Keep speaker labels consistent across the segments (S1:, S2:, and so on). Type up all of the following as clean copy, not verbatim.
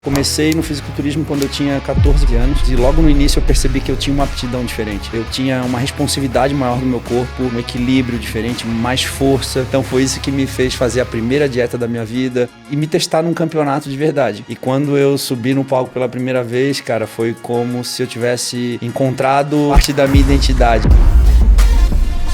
S1: Comecei no fisiculturismo quando eu tinha 14 anos e logo no início eu percebi que eu tinha uma aptidão diferente. Eu tinha uma responsividade maior no meu corpo, um equilíbrio diferente, mais força. Então foi isso que me fez fazer a primeira dieta da minha vida e me testar num campeonato de verdade. E quando eu subi no palco pela primeira vez, cara, foi como se eu tivesse encontrado parte da minha identidade.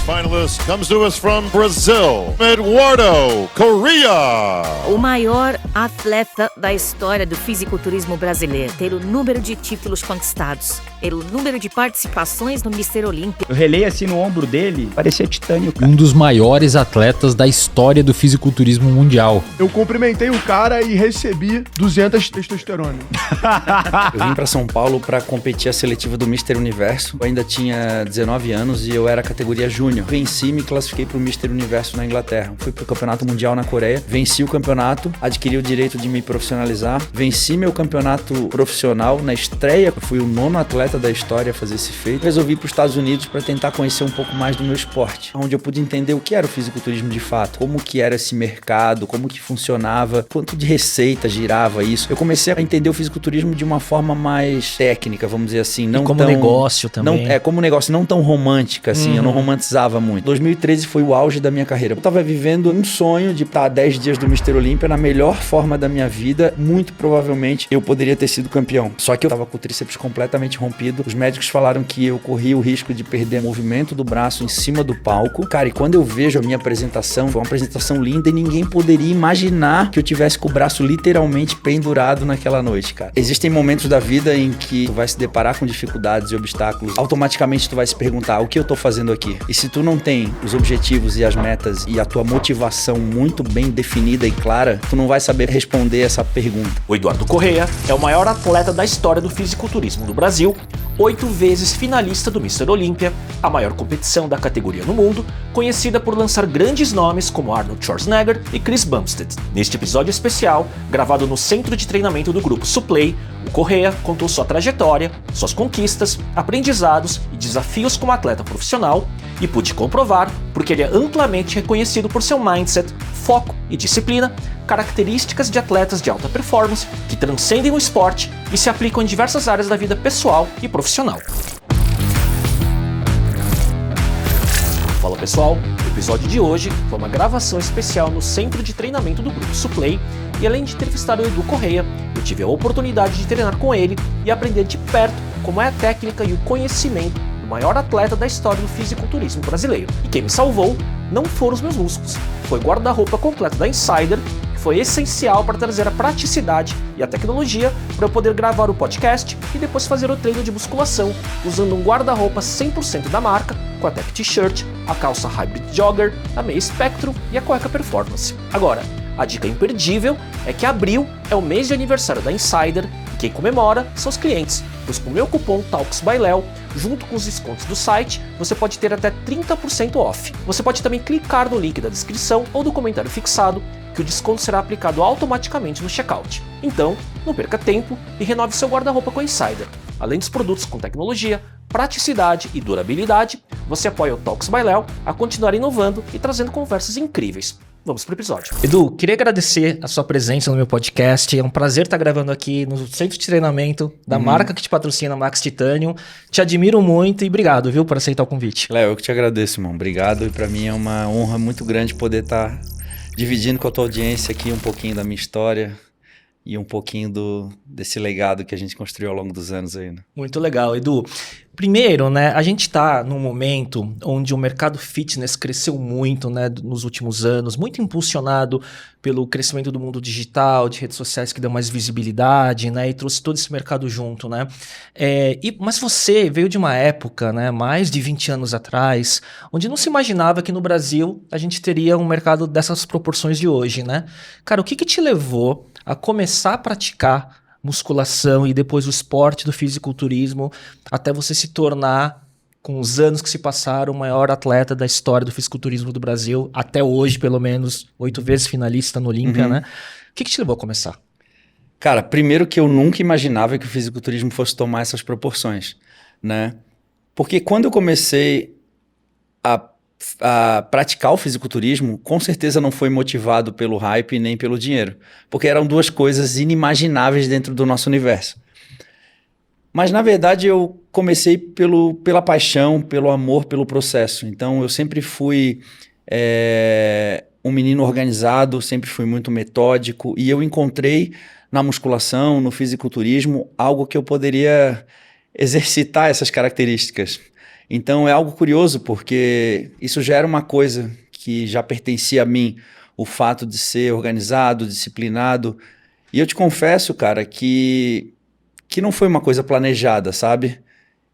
S2: Finalist comes to us from Brazil, Eduardo Correa.
S3: O maior atleta da história do fisiculturismo brasileiro, ter o número de títulos conquistados, ter o número de participações no Mister Olímpia.
S4: Eu relei assim no ombro dele, parecia titânio, cara.
S5: Um dos maiores atletas da história do fisiculturismo mundial.
S6: Eu cumprimentei o cara e recebi 200 de testosterona.
S1: Eu vim pra São Paulo pra competir a seletiva do Mister Universo. Eu ainda tinha 19 anos e eu era categoria júnior. Venci e me classifiquei pro Mister Universo na Inglaterra. Fui pro Campeonato Mundial na Coreia. Venci o campeonato, adquiri o direito de me profissionalizar. Venci meu campeonato profissional na estreia. Eu fui o 9º atleta da história a fazer esse feito. Resolvi ir pros Estados Unidos para tentar conhecer um pouco mais do meu esporte, onde eu pude entender o que era o fisiculturismo de fato, como que era esse mercado, como que funcionava, quanto de receita girava isso. Eu comecei a entender o fisiculturismo de uma forma mais técnica, vamos dizer assim, não
S5: como
S1: tão
S5: negócio também.
S1: Não, como negócio, não tão romântica assim, eu não romantizava muito. 2013 foi o auge da minha carreira. Eu tava vivendo um sonho de estar 10 dias do Mister Olímpia na melhor forma da minha vida. Muito provavelmente eu poderia ter sido campeão. Só que eu tava com o tríceps completamente rompido. Os médicos falaram que eu corria o risco de perder movimento do braço em cima do palco. Cara, e quando eu vejo a minha apresentação, foi uma apresentação linda e ninguém poderia imaginar que eu tivesse com o braço literalmente pendurado naquela noite, cara. Existem momentos da vida em que tu vai se deparar com dificuldades e obstáculos. Automaticamente tu vai se perguntar, o que eu tô fazendo aqui? E se tu não tem os objetivos e as metas e a tua motivação muito bem definida e clara, tu não vai saber responder essa pergunta.
S7: O Eduardo Correa é o maior atleta da história do fisiculturismo do Brasil, 8 vezes finalista do Mister Olímpia, a maior competição da categoria no mundo, conhecida por lançar grandes nomes como Arnold Schwarzenegger e Chris Bumstead. Neste episódio especial, gravado no centro de treinamento do grupo Suplay, o Correa contou sua trajetória, suas conquistas, aprendizados e desafios como atleta profissional e pude comprovar porque ele é amplamente reconhecido por seu mindset, foco e disciplina, características de atletas de alta performance que transcendem o esporte e se aplicam em diversas áreas da vida pessoal e profissional. Fala pessoal, o episódio de hoje foi uma gravação especial no centro de treinamento do grupo Suplay e além de entrevistar o Edu Correa, eu tive a oportunidade de treinar com ele e aprender de perto como é a técnica e o conhecimento do maior atleta da história do fisiculturismo brasileiro. E quem me salvou não foram os meus músculos, foi o guarda-roupa completo da Insider, que foi essencial para trazer a praticidade e a tecnologia para eu poder gravar o podcast e depois fazer o treino de musculação usando um guarda-roupa 100% da marca, com a Tech T-shirt, a calça Hybrid Jogger, a meia Spectrum e a cueca Performance. Agora, a dica imperdível é que abril é o mês de aniversário da Insider e quem comemora são os clientes, pois com o meu cupom TALKSBYLEO, junto com os descontos do site, você pode ter até 30% off. Você pode também clicar no link da descrição ou do comentário fixado, que o desconto será aplicado automaticamente no checkout. Então, não perca tempo e renove seu guarda-roupa com a Insider. Além dos produtos com tecnologia, praticidade e durabilidade, você apoia o Talks by Léo a continuar inovando e trazendo conversas incríveis. Vamos pro episódio. Edu, queria agradecer a sua presença no meu podcast. É um prazer estar gravando aqui no centro de treinamento da marca que te patrocina, Max Titanium. Te admiro muito e obrigado, viu, por aceitar o convite.
S1: Léo, eu que te agradeço, irmão. Obrigado. E pra mim é uma honra muito grande poder estar dividindo com a tua audiência aqui um pouquinho da minha história e um pouquinho desse legado que a gente construiu ao longo dos anos aí, né?
S7: Muito legal, Edu. Primeiro, né, a gente está num momento onde o mercado fitness cresceu muito, né, nos últimos anos, muito impulsionado pelo crescimento do mundo digital, de redes sociais que dão mais visibilidade, né, e trouxe todo esse mercado junto, né. Mas você veio de uma época, né, mais de 20 anos atrás, onde não se imaginava que no Brasil a gente teria um mercado dessas proporções de hoje, né. Cara, o que te levou a começar a praticar musculação e depois o esporte do fisiculturismo até você se tornar, com os anos que se passaram, o maior atleta da história do fisiculturismo do Brasil, até hoje pelo menos, 8 vezes finalista no Olímpia, né? O que te levou a começar?
S1: Cara, primeiro que eu nunca imaginava que o fisiculturismo fosse tomar essas proporções, né? Porque quando eu comecei a a praticar o fisiculturismo, com certeza não foi motivado pelo hype nem pelo dinheiro, porque eram duas coisas inimagináveis dentro do nosso universo. Mas, na verdade, eu comecei pela paixão, pelo amor, pelo processo. Então, eu sempre fui um menino organizado, sempre fui muito metódico, e eu encontrei na musculação, no fisiculturismo, algo que eu poderia exercitar essas características. Então, é algo curioso, porque isso já era uma coisa que já pertencia a mim, o fato de ser organizado, disciplinado. E eu te confesso, cara, que não foi uma coisa planejada, sabe?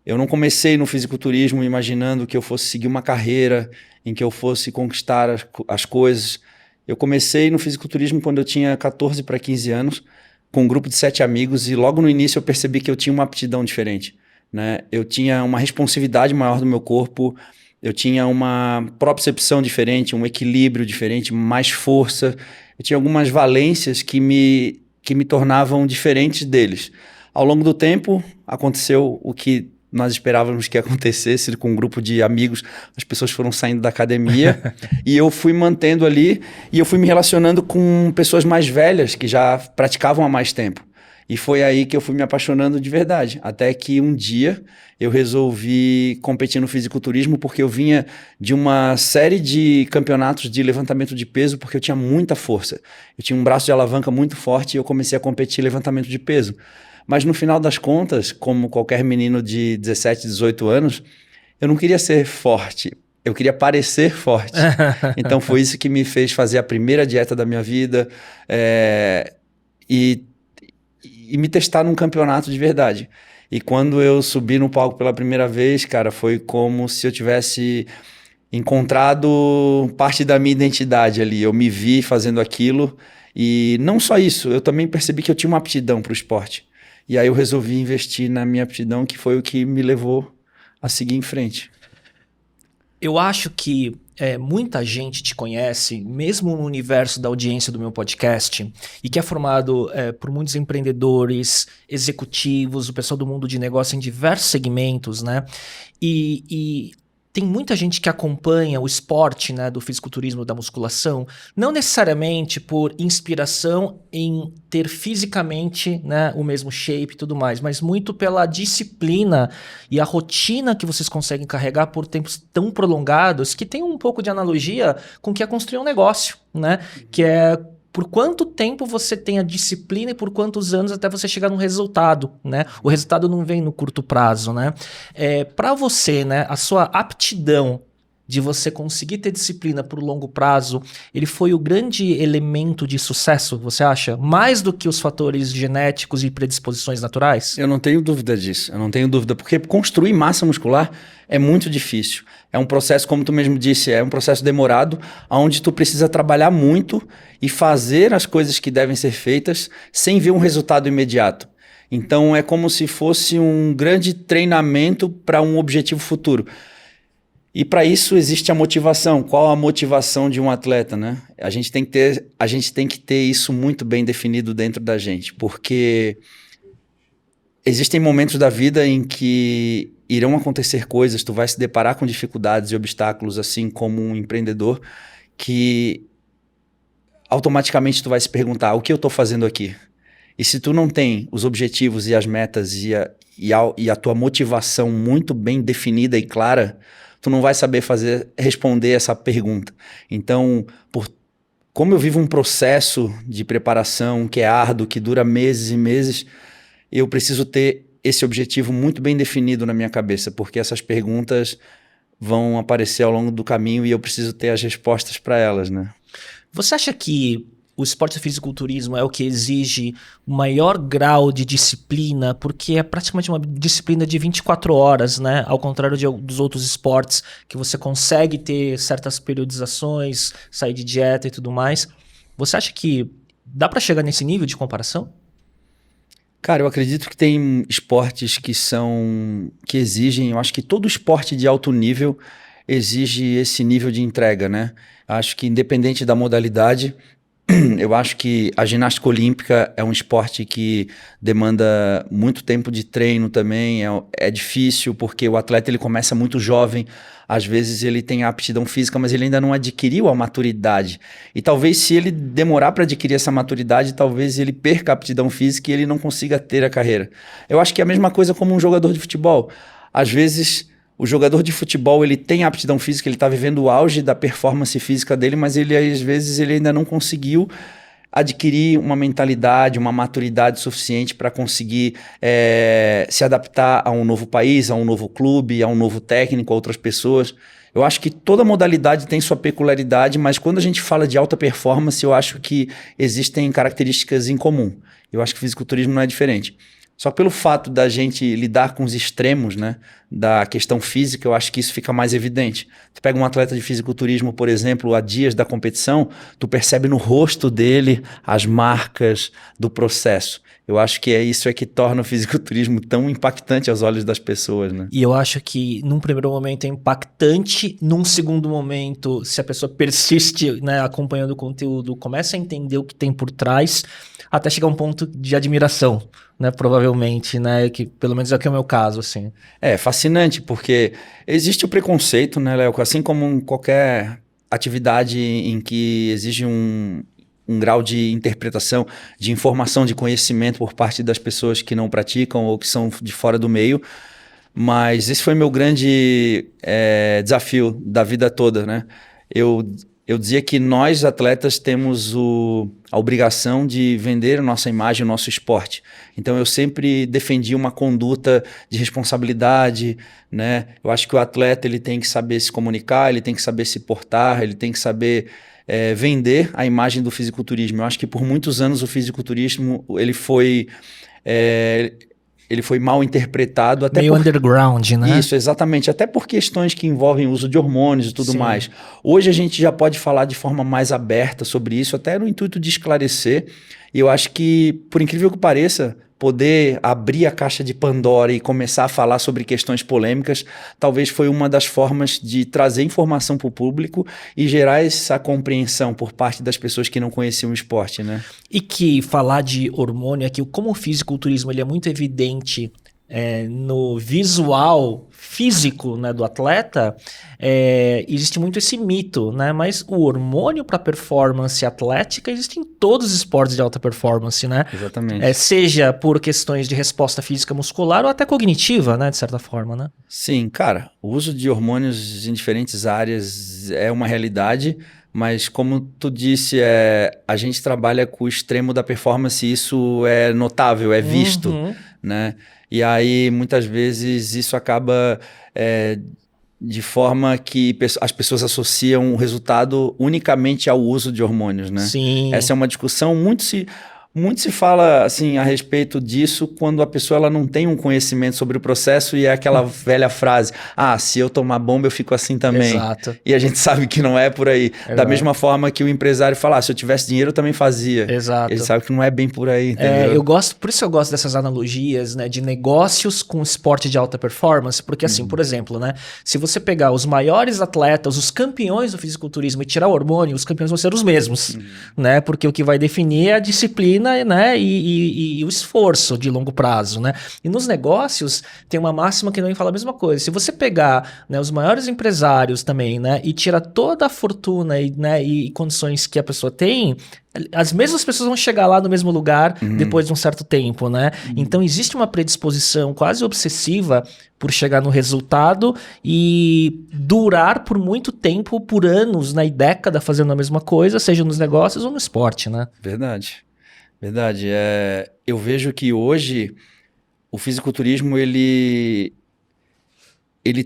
S1: Eu não comecei no fisiculturismo imaginando que eu fosse seguir uma carreira em que eu fosse conquistar as coisas. Eu comecei no fisiculturismo quando eu tinha 14 para 15 anos, com um grupo de 7 amigos, e logo no início eu percebi que eu tinha uma aptidão diferente, né? Eu tinha uma responsividade maior do meu corpo, eu tinha uma propriocepção diferente, um equilíbrio diferente, mais força. Eu tinha algumas valências que me tornavam diferentes deles. Ao longo do tempo, aconteceu o que nós esperávamos que acontecesse com um grupo de amigos. As pessoas foram saindo da academia e eu fui mantendo ali, e eu fui me relacionando com pessoas mais velhas que já praticavam há mais tempo. E foi aí que eu fui me apaixonando de verdade. Até que um dia eu resolvi competir no fisiculturismo, porque eu vinha de uma série de campeonatos de levantamento de peso, porque eu tinha muita força. Eu tinha um braço de alavanca muito forte e eu comecei a competir em levantamento de peso. Mas no final das contas, como qualquer menino de 17, 18 anos, eu não queria ser forte, eu queria parecer forte. Então foi isso que me fez fazer a primeira dieta da minha vida e me testar num campeonato de verdade. E quando eu subi no palco pela primeira vez, cara, foi como se eu tivesse encontrado parte da minha identidade ali. Eu me vi fazendo aquilo, e não só isso, eu também percebi que eu tinha uma aptidão para o esporte. E aí eu resolvi investir na minha aptidão, que foi o que me levou a seguir em frente.
S7: Eu acho que muita gente te conhece, mesmo no universo da audiência do meu podcast, e que é formado por muitos empreendedores, executivos, o pessoal do mundo de negócio em diversos segmentos, né? E tem muita gente que acompanha o esporte, né, do fisiculturismo, da musculação, não necessariamente por inspiração em ter fisicamente, né, o mesmo shape e tudo mais, mas muito pela disciplina e a rotina que vocês conseguem carregar por tempos tão prolongados, que tem um pouco de analogia com o que é construir um negócio, né? Que é por quanto tempo você tem a disciplina e por quantos anos até você chegar no resultado, né? O resultado não vem no curto prazo, né? Para você, né, a sua aptidão de você conseguir ter disciplina por longo prazo, ele foi o grande elemento de sucesso, você acha? Mais do que os fatores genéticos e predisposições naturais?
S1: Eu não tenho dúvida disso, eu não tenho dúvida, porque construir massa muscular é muito difícil. É um processo, como tu mesmo disse, é um processo demorado, onde tu precisa trabalhar muito e fazer as coisas que devem ser feitas sem ver um resultado imediato. Então é como se fosse um grande treinamento para um objetivo futuro. E para isso existe a motivação. Qual a motivação de um atleta, né? A gente tem que ter isso muito bem definido dentro da gente, porque existem momentos da vida em que irão acontecer coisas, tu vai se deparar com dificuldades e obstáculos, assim como um empreendedor, que automaticamente tu vai se perguntar, o que eu estou fazendo aqui? E se tu não tem os objetivos e as metas e a tua motivação muito bem definida e clara, tu não vai saber responder essa pergunta. Então, como eu vivo um processo de preparação que é árduo, que dura meses e meses, eu preciso ter esse objetivo muito bem definido na minha cabeça, porque essas perguntas vão aparecer ao longo do caminho e eu preciso ter as respostas para elas, né?
S7: Você acha que o esporte de fisiculturismo é o que exige o maior grau de disciplina, porque é praticamente uma disciplina de 24 horas, né? Ao contrário dos outros esportes, que você consegue ter certas periodizações, sair de dieta e tudo mais. Você acha que dá para chegar nesse nível de comparação?
S1: Cara, eu acredito que tem esportes que exigem, eu acho que todo esporte de alto nível exige esse nível de entrega, né? Acho que independente da modalidade, Eu acho que a ginástica olímpica é um esporte que demanda muito tempo de treino também, é difícil porque o atleta ele começa muito jovem, às vezes ele tem a aptidão física, mas ele ainda não adquiriu a maturidade. E talvez se ele demorar para adquirir essa maturidade, talvez ele perca a aptidão física e ele não consiga ter a carreira. Eu acho que é a mesma coisa como um jogador de futebol. Às vezes o jogador de futebol ele tem a aptidão física, ele está vivendo o auge da performance física dele, mas ele às vezes ele ainda não conseguiu adquirir uma mentalidade, uma maturidade suficiente para conseguir se adaptar a um novo país, a um novo clube, a um novo técnico, a outras pessoas. Eu acho que toda modalidade tem sua peculiaridade, mas quando a gente fala de alta performance, eu acho que existem características em comum. Eu acho que o fisiculturismo não é diferente. Só pelo fato da gente lidar com os extremos, né, da questão física, eu acho que isso fica mais evidente. Tu pega um atleta de fisiculturismo, por exemplo, há dias da competição, tu percebe no rosto dele as marcas do processo. Eu acho que isso que torna o fisiculturismo tão impactante aos olhos das pessoas, né?
S7: E eu acho que num primeiro momento é impactante, num segundo momento, se a pessoa persiste, né, acompanhando o conteúdo, começa a entender o que tem por trás, até chegar a um ponto de admiração, né, provavelmente, né, que pelo menos é o que é o meu caso, assim.
S1: É fascinante, porque existe o preconceito, né, Léo? Assim como em qualquer atividade em que exige um grau de interpretação, de informação, de conhecimento por parte das pessoas que não praticam ou que são de fora do meio, mas esse foi meu grande desafio da vida toda, né? Eu dizia que nós, atletas, temos a obrigação de vender a nossa imagem, o nosso esporte. Então, eu sempre defendi uma conduta de responsabilidade, né? Eu acho que o atleta ele tem que saber se comunicar, ele tem que saber se portar, ele tem que saber vender a imagem do fisiculturismo. Eu acho que por muitos anos o fisiculturismo ele foi mal interpretado. Até
S7: meio underground, né?
S1: Isso, exatamente. Até por questões que envolvem o uso de hormônios e tudo mais. Hoje a gente já pode falar de forma mais aberta sobre isso, até no intuito de esclarecer. E eu acho que, por incrível que pareça, poder abrir a caixa de Pandora e começar a falar sobre questões polêmicas, talvez foi uma das formas de trazer informação para o público e gerar essa compreensão por parte das pessoas que não conheciam o esporte, né?
S7: E que falar de hormônio aqui, como o fisiculturismo ele é muito evidente no visual físico, né, do atleta, existe muito esse mito, né? Mas o hormônio para performance atlética existe em todos os esportes de alta performance, né?
S1: Exatamente.
S7: Seja por questões de resposta física muscular ou até cognitiva, né, de certa forma, né?
S1: Sim, cara, o uso de hormônios em diferentes áreas é uma realidade, mas como tu disse, a gente trabalha com o extremo da performance e isso é notável, é visto, né? E aí, muitas vezes, isso acaba de forma que as pessoas associam o resultado unicamente ao uso de hormônios, né?
S7: Sim.
S1: Essa é uma discussão, muito se fala assim, a respeito disso quando a pessoa ela não tem um conhecimento sobre o processo e é aquela velha frase, se eu tomar bomba eu fico assim também.
S7: Exato.
S1: E a gente sabe que não é por aí.
S7: Exato.
S1: Da mesma forma que o empresário fala, se eu tivesse dinheiro eu também fazia.
S7: Exato.
S1: Ele sabe que não é bem por aí, entendeu?
S7: Por isso eu gosto dessas analogias, né, de negócios com esporte de alta performance, porque assim, por exemplo, né, se você pegar os maiores atletas, os campeões do fisiculturismo e tirar o hormônio, os campeões vão ser os mesmos, né, porque o que vai definir é a disciplina, né, e o esforço de longo prazo, né? E nos negócios tem uma máxima que também fala a mesma coisa. Se você pegar, né, os maiores empresários também, né, e tirar toda a fortuna e condições que a pessoa tem, as mesmas pessoas vão chegar lá no mesmo lugar depois de um certo tempo, né? Então existe uma predisposição quase obsessiva por chegar no resultado e durar por muito tempo, por anos, né, e década fazendo a mesma coisa, seja nos negócios ou no esporte, né?
S1: Verdade. Eu vejo que hoje o fisiculturismo ele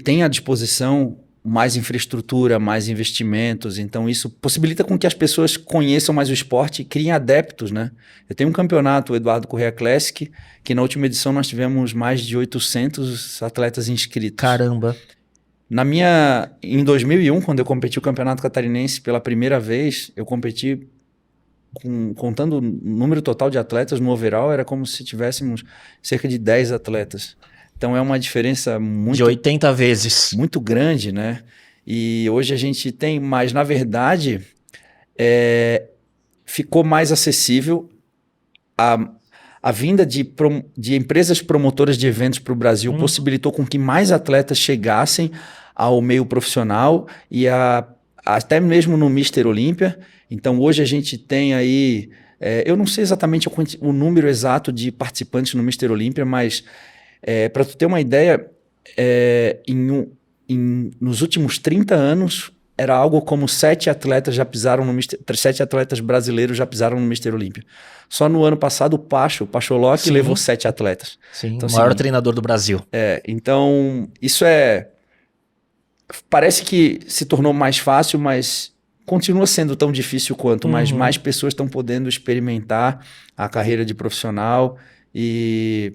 S1: tem à disposição mais infraestrutura, mais investimentos, então isso possibilita com que as pessoas conheçam mais o esporte e criem adeptos, né? Eu tenho um campeonato, o Eduardo Corrêa Classic, que na última edição nós tivemos mais de 800 atletas inscritos.
S7: Caramba!
S1: Em 2001, quando eu competi o Campeonato Catarinense pela primeira vez, eu competi contando o número total de atletas no overall, era como se tivéssemos cerca de 10 atletas. Então é uma diferença
S7: de 80 vezes.
S1: Muito grande, né? E hoje a gente tem, mas na verdade, ficou mais acessível. A vinda de empresas promotoras de eventos para o Brasil possibilitou com que mais atletas chegassem ao meio profissional e até mesmo no Mr. Olímpia. Então hoje a gente tem aí, eu não sei exatamente o número exato de participantes no Mr. Olímpia, mas para tu ter uma ideia, nos últimos 30 anos, era algo como 7 atletas brasileiros já pisaram no Mr. Olímpia. Só no ano passado o Pacholok levou 7 atletas.
S7: Sim,
S1: então,
S7: o maior
S1: assim,
S7: treinador do Brasil.
S1: Então isso parece que se tornou mais fácil, mas continua sendo tão difícil quanto, mas mais pessoas estão podendo experimentar a carreira de profissional e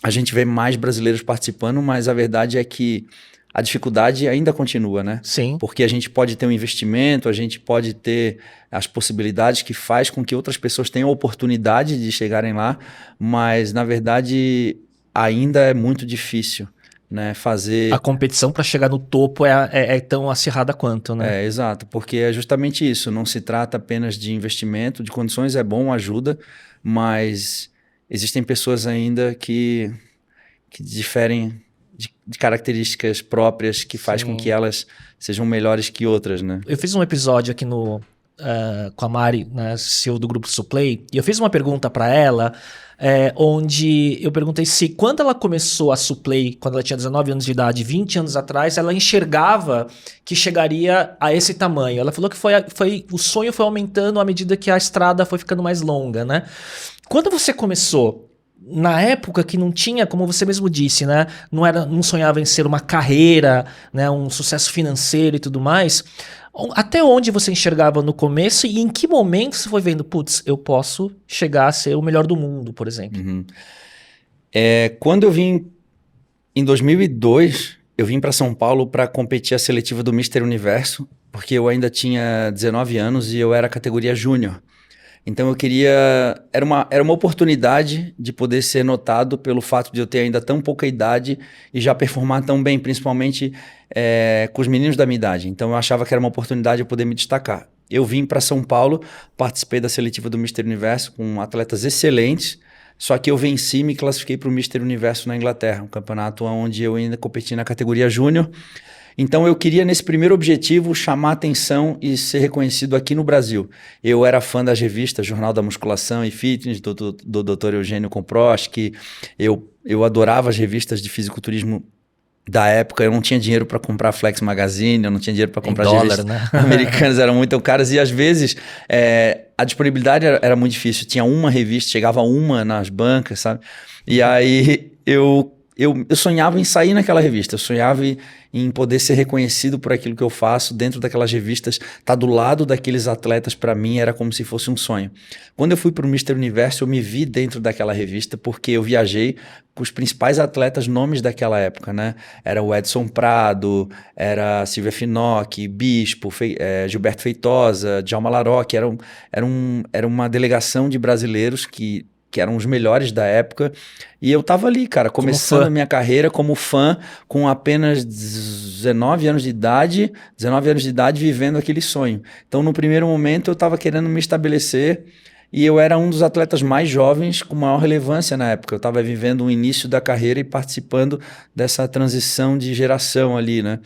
S1: a gente vê mais brasileiros participando, mas a verdade é que a dificuldade ainda continua, né?
S7: Sim.
S1: Porque a gente pode ter um investimento, a gente pode ter as possibilidades que faz com que outras pessoas tenham a oportunidade de chegarem lá, mas na verdade ainda é muito difícil, né? Fazer...
S7: A competição para chegar no topo é tão acirrada quanto, né?
S1: Exato, porque é justamente isso, não se trata apenas de investimento, de condições é bom, ajuda, mas existem pessoas ainda que diferem de características próprias que faz com que elas sejam melhores que outras, né?
S7: Eu fiz um episódio aqui com a Mari, né, CEO do Grupo Suplay, e eu fiz uma pergunta para ela, onde eu perguntei se quando ela começou a Suplay, quando ela tinha 19 anos de idade, 20 anos atrás, ela enxergava que chegaria a esse tamanho. Ela falou que o sonho foi aumentando à medida que a estrada foi ficando mais longa, né? Quando você começou, na época que não tinha, como você mesmo disse, né, não sonhava em ser uma carreira, né, um sucesso financeiro e tudo mais, até onde você enxergava no começo e em que momento você foi vendo, putz, eu posso chegar a ser o melhor do mundo, por exemplo?
S1: Quando eu vim em 2002, eu vim para São Paulo para competir a seletiva do Mr. Universo, porque eu ainda tinha 19 anos e eu era categoria júnior. Então eu queria... Era uma oportunidade de poder ser notado pelo fato de eu ter ainda tão pouca idade e já performar tão bem, principalmente com os meninos da minha idade. Então eu achava que era uma oportunidade de eu poder me destacar. Eu vim para São Paulo, participei da seletiva do Mr. Universo com atletas excelentes, só que eu venci e me classifiquei para o Mr. Universo na Inglaterra, um campeonato onde eu ainda competi na categoria júnior. Então eu queria, nesse primeiro objetivo, chamar atenção e ser reconhecido aqui no Brasil. Eu era fã das revistas Jornal da Musculação e Fitness, do Dr. Eugênio Komproski. Eu adorava as revistas de fisiculturismo da época. Eu não tinha dinheiro para comprar Flex Magazine, eu não tinha dinheiro para comprar revistas americanas, eram muito caras. E às vezes a disponibilidade era muito difícil. Tinha uma revista, chegava uma nas bancas, sabe? E aí eu sonhava em sair naquela revista, eu sonhava em poder ser reconhecido por aquilo que eu faço dentro daquelas revistas, tá do lado daqueles atletas, para mim era como se fosse um sonho. Quando eu fui para o Mr. Universo, eu me vi dentro daquela revista porque eu viajei com os principais atletas, nomes daquela época, né? Era o Edson Prado, era Silvia Finocchi, Bispo, Gilberto Feitosa, Djalma Larocque, era uma delegação de brasileiros que eram os melhores da época, e eu tava ali, cara, começando a minha carreira como fã, com apenas 19 anos de idade, vivendo aquele sonho. Então, no primeiro momento, eu tava querendo me estabelecer, e eu era um dos atletas mais jovens com maior relevância na época. Eu tava vivendo o início da carreira e participando dessa transição de geração ali, né?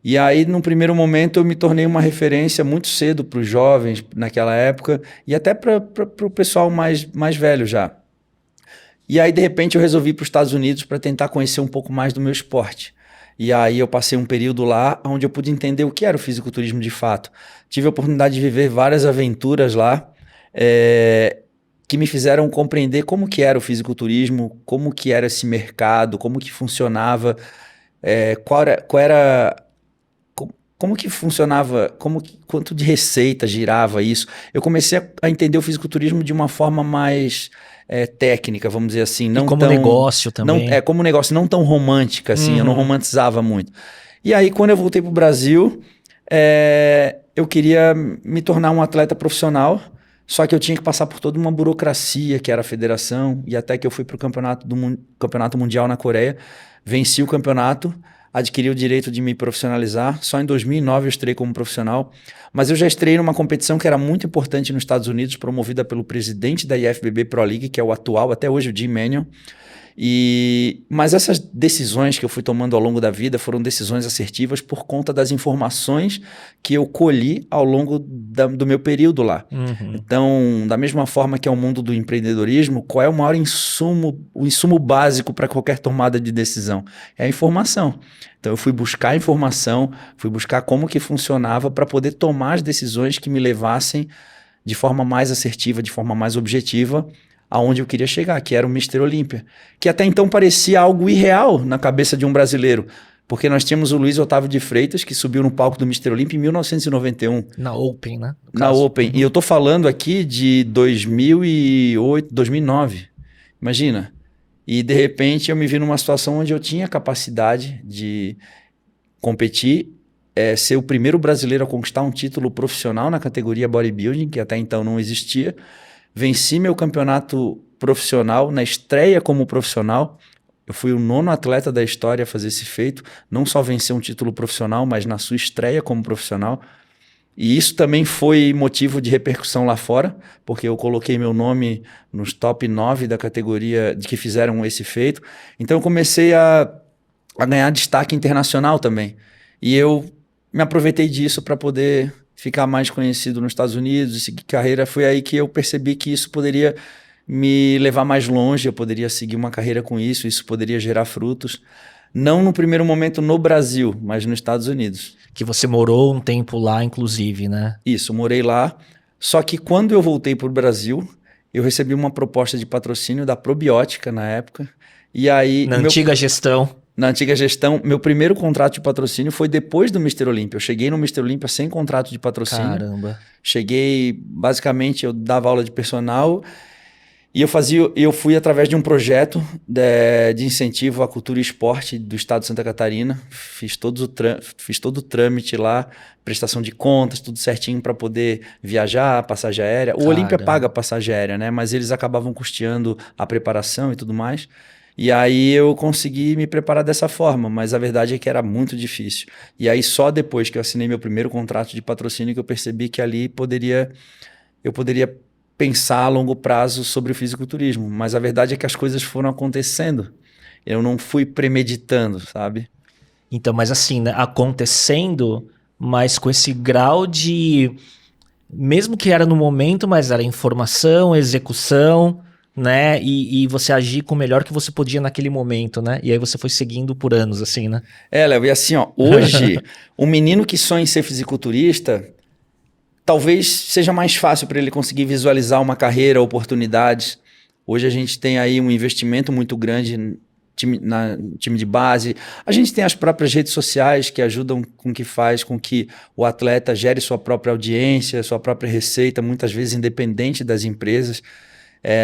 S1: E aí, no primeiro momento, eu me tornei uma referência muito cedo para os jovens naquela época e até para o pessoal mais velho já. E aí, de repente, eu resolvi ir para os Estados Unidos para tentar conhecer um pouco mais do meu esporte. E aí, eu passei um período lá onde eu pude entender o que era o fisiculturismo de fato. Tive a oportunidade de viver várias aventuras lá que me fizeram compreender como que era o fisiculturismo, como que era esse mercado, como que funcionava, como que funcionava, quanto de receita girava isso. Eu comecei a entender o fisiculturismo de uma forma mais técnica, vamos dizer assim. Não
S7: como negócio também.
S1: Como negócio, não tão romântica assim, eu não romantizava muito. E aí, quando eu voltei para o Brasil, eu queria me tornar um atleta profissional, só que eu tinha que passar por toda uma burocracia, que era a federação, e até que eu fui para o campeonato mundial na Coreia, venci o campeonato. adquiri o direito de me profissionalizar. Só em 2009 eu estreiei como profissional, mas eu já estreiei numa competição que era muito importante nos Estados Unidos, promovida pelo presidente da IFBB Pro League, que é o atual, até hoje, o Jim Manion. Mas essas decisões que eu fui tomando ao longo da vida foram decisões assertivas por conta das informações que eu colhi ao longo do meu período lá. Então, da mesma forma que é o mundo do empreendedorismo, qual é o maior insumo, o insumo básico para qualquer tomada de decisão? É a informação. Então eu fui buscar informação, fui buscar como que funcionava para poder tomar as decisões que me levassem de forma mais assertiva, de forma mais objetiva, aonde eu queria chegar, que era o Mr. Olímpia, que até então parecia algo irreal na cabeça de um brasileiro, porque nós tínhamos o Luiz Otávio de Freitas, que subiu no palco do Mr. Olímpia em 1991.
S7: Na Open, né?
S1: Na Open. E eu tô falando aqui de 2008, 2009. Imagina. E de repente eu me vi numa situação onde eu tinha capacidade de competir, ser o primeiro brasileiro a conquistar um título profissional na categoria bodybuilding, que até então não existia. Venci meu campeonato profissional na estreia como profissional. Eu fui o 9º atleta da história a fazer esse feito. Não só vencer um título profissional, mas na sua estreia como profissional. E isso também foi motivo de repercussão lá fora, porque eu coloquei meu nome nos top 9 da categoria de que fizeram esse feito. Então eu comecei a ganhar destaque internacional também. E eu me aproveitei disso para poder ficar mais conhecido nos Estados Unidos e seguir carreira. Foi aí que eu percebi que isso poderia me levar mais longe, eu poderia seguir uma carreira com isso poderia gerar frutos. Não no primeiro momento no Brasil, mas nos Estados Unidos.
S7: Que você morou um tempo lá, inclusive, né?
S1: Isso, morei lá. Só que quando eu voltei para o Brasil, eu recebi uma proposta de patrocínio da Probiótica na época. E aí...
S7: Na antiga gestão,
S1: meu primeiro contrato de patrocínio foi depois do Mr. Olímpia. Eu cheguei no Mr. Olímpia sem contrato de patrocínio.
S7: Caramba.
S1: Cheguei, basicamente, eu dava aula de personal e eu fui através de um projeto de incentivo à cultura e esporte do estado de Santa Catarina. Fiz todo o trâmite lá, prestação de contas, tudo certinho para poder viajar, passagem aérea. O Olímpia paga passagem aérea, né? Mas eles acabavam custeando a preparação e tudo mais. E aí eu consegui me preparar dessa forma, mas a verdade é que era muito difícil. E aí só depois que eu assinei meu primeiro contrato de patrocínio que eu percebi que ali eu poderia pensar a longo prazo sobre o fisiculturismo. Mas a verdade é que as coisas foram acontecendo. Eu não fui premeditando, sabe?
S7: Então, mas assim, né, acontecendo, mas com esse grau de... Mesmo que era no momento, mas era informação, execução... né? E você agir com o melhor que você podia naquele momento, né? E aí você foi seguindo por anos, assim, né?
S1: Léo, e assim, ó, hoje, um menino que sonha em ser fisiculturista, talvez seja mais fácil para ele conseguir visualizar uma carreira, oportunidades. Hoje a gente tem aí um investimento muito grande na time de base. A gente tem as próprias redes sociais que ajudam com que o atleta gere sua própria audiência, sua própria receita, muitas vezes independente das empresas.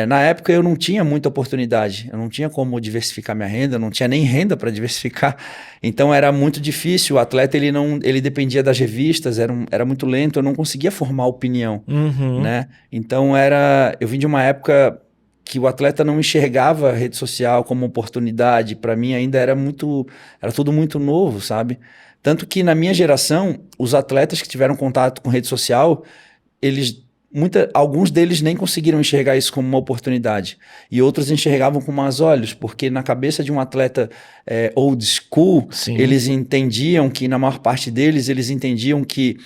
S1: Na época eu não tinha muita oportunidade, eu não tinha como diversificar minha renda, não tinha nem renda para diversificar, então era muito difícil. O atleta ele dependia das revistas, era muito lento, eu não conseguia formar opinião, né? Então eu vim de uma época que o atleta não enxergava a rede social como oportunidade. Para mim ainda era tudo muito novo, sabe? Tanto que na minha geração, os atletas que tiveram contato com rede social, alguns deles nem conseguiram enxergar isso como uma oportunidade. E outros enxergavam com maus olhos, porque na cabeça de um atleta old school,
S7: Sim.
S1: Eles entendiam que, na maior parte deles, eles entendiam que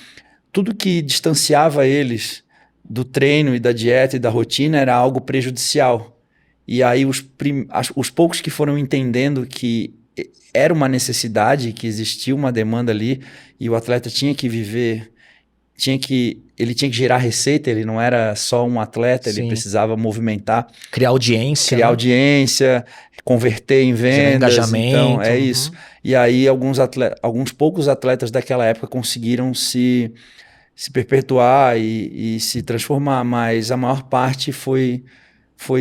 S1: tudo que distanciava eles do treino e da dieta e da rotina era algo prejudicial. E aí os poucos que foram entendendo que era uma necessidade, que existia uma demanda ali, e o atleta tinha que viver... Ele tinha que gerar receita, ele não era só um atleta,
S7: Sim.
S1: Ele precisava movimentar.
S7: Criar audiência.
S1: Audiência, converter em vendas.
S7: Engajamento.
S1: Então, é isso. E aí, alguns poucos atletas daquela época conseguiram se perpetuar e se transformar, mas a maior parte foi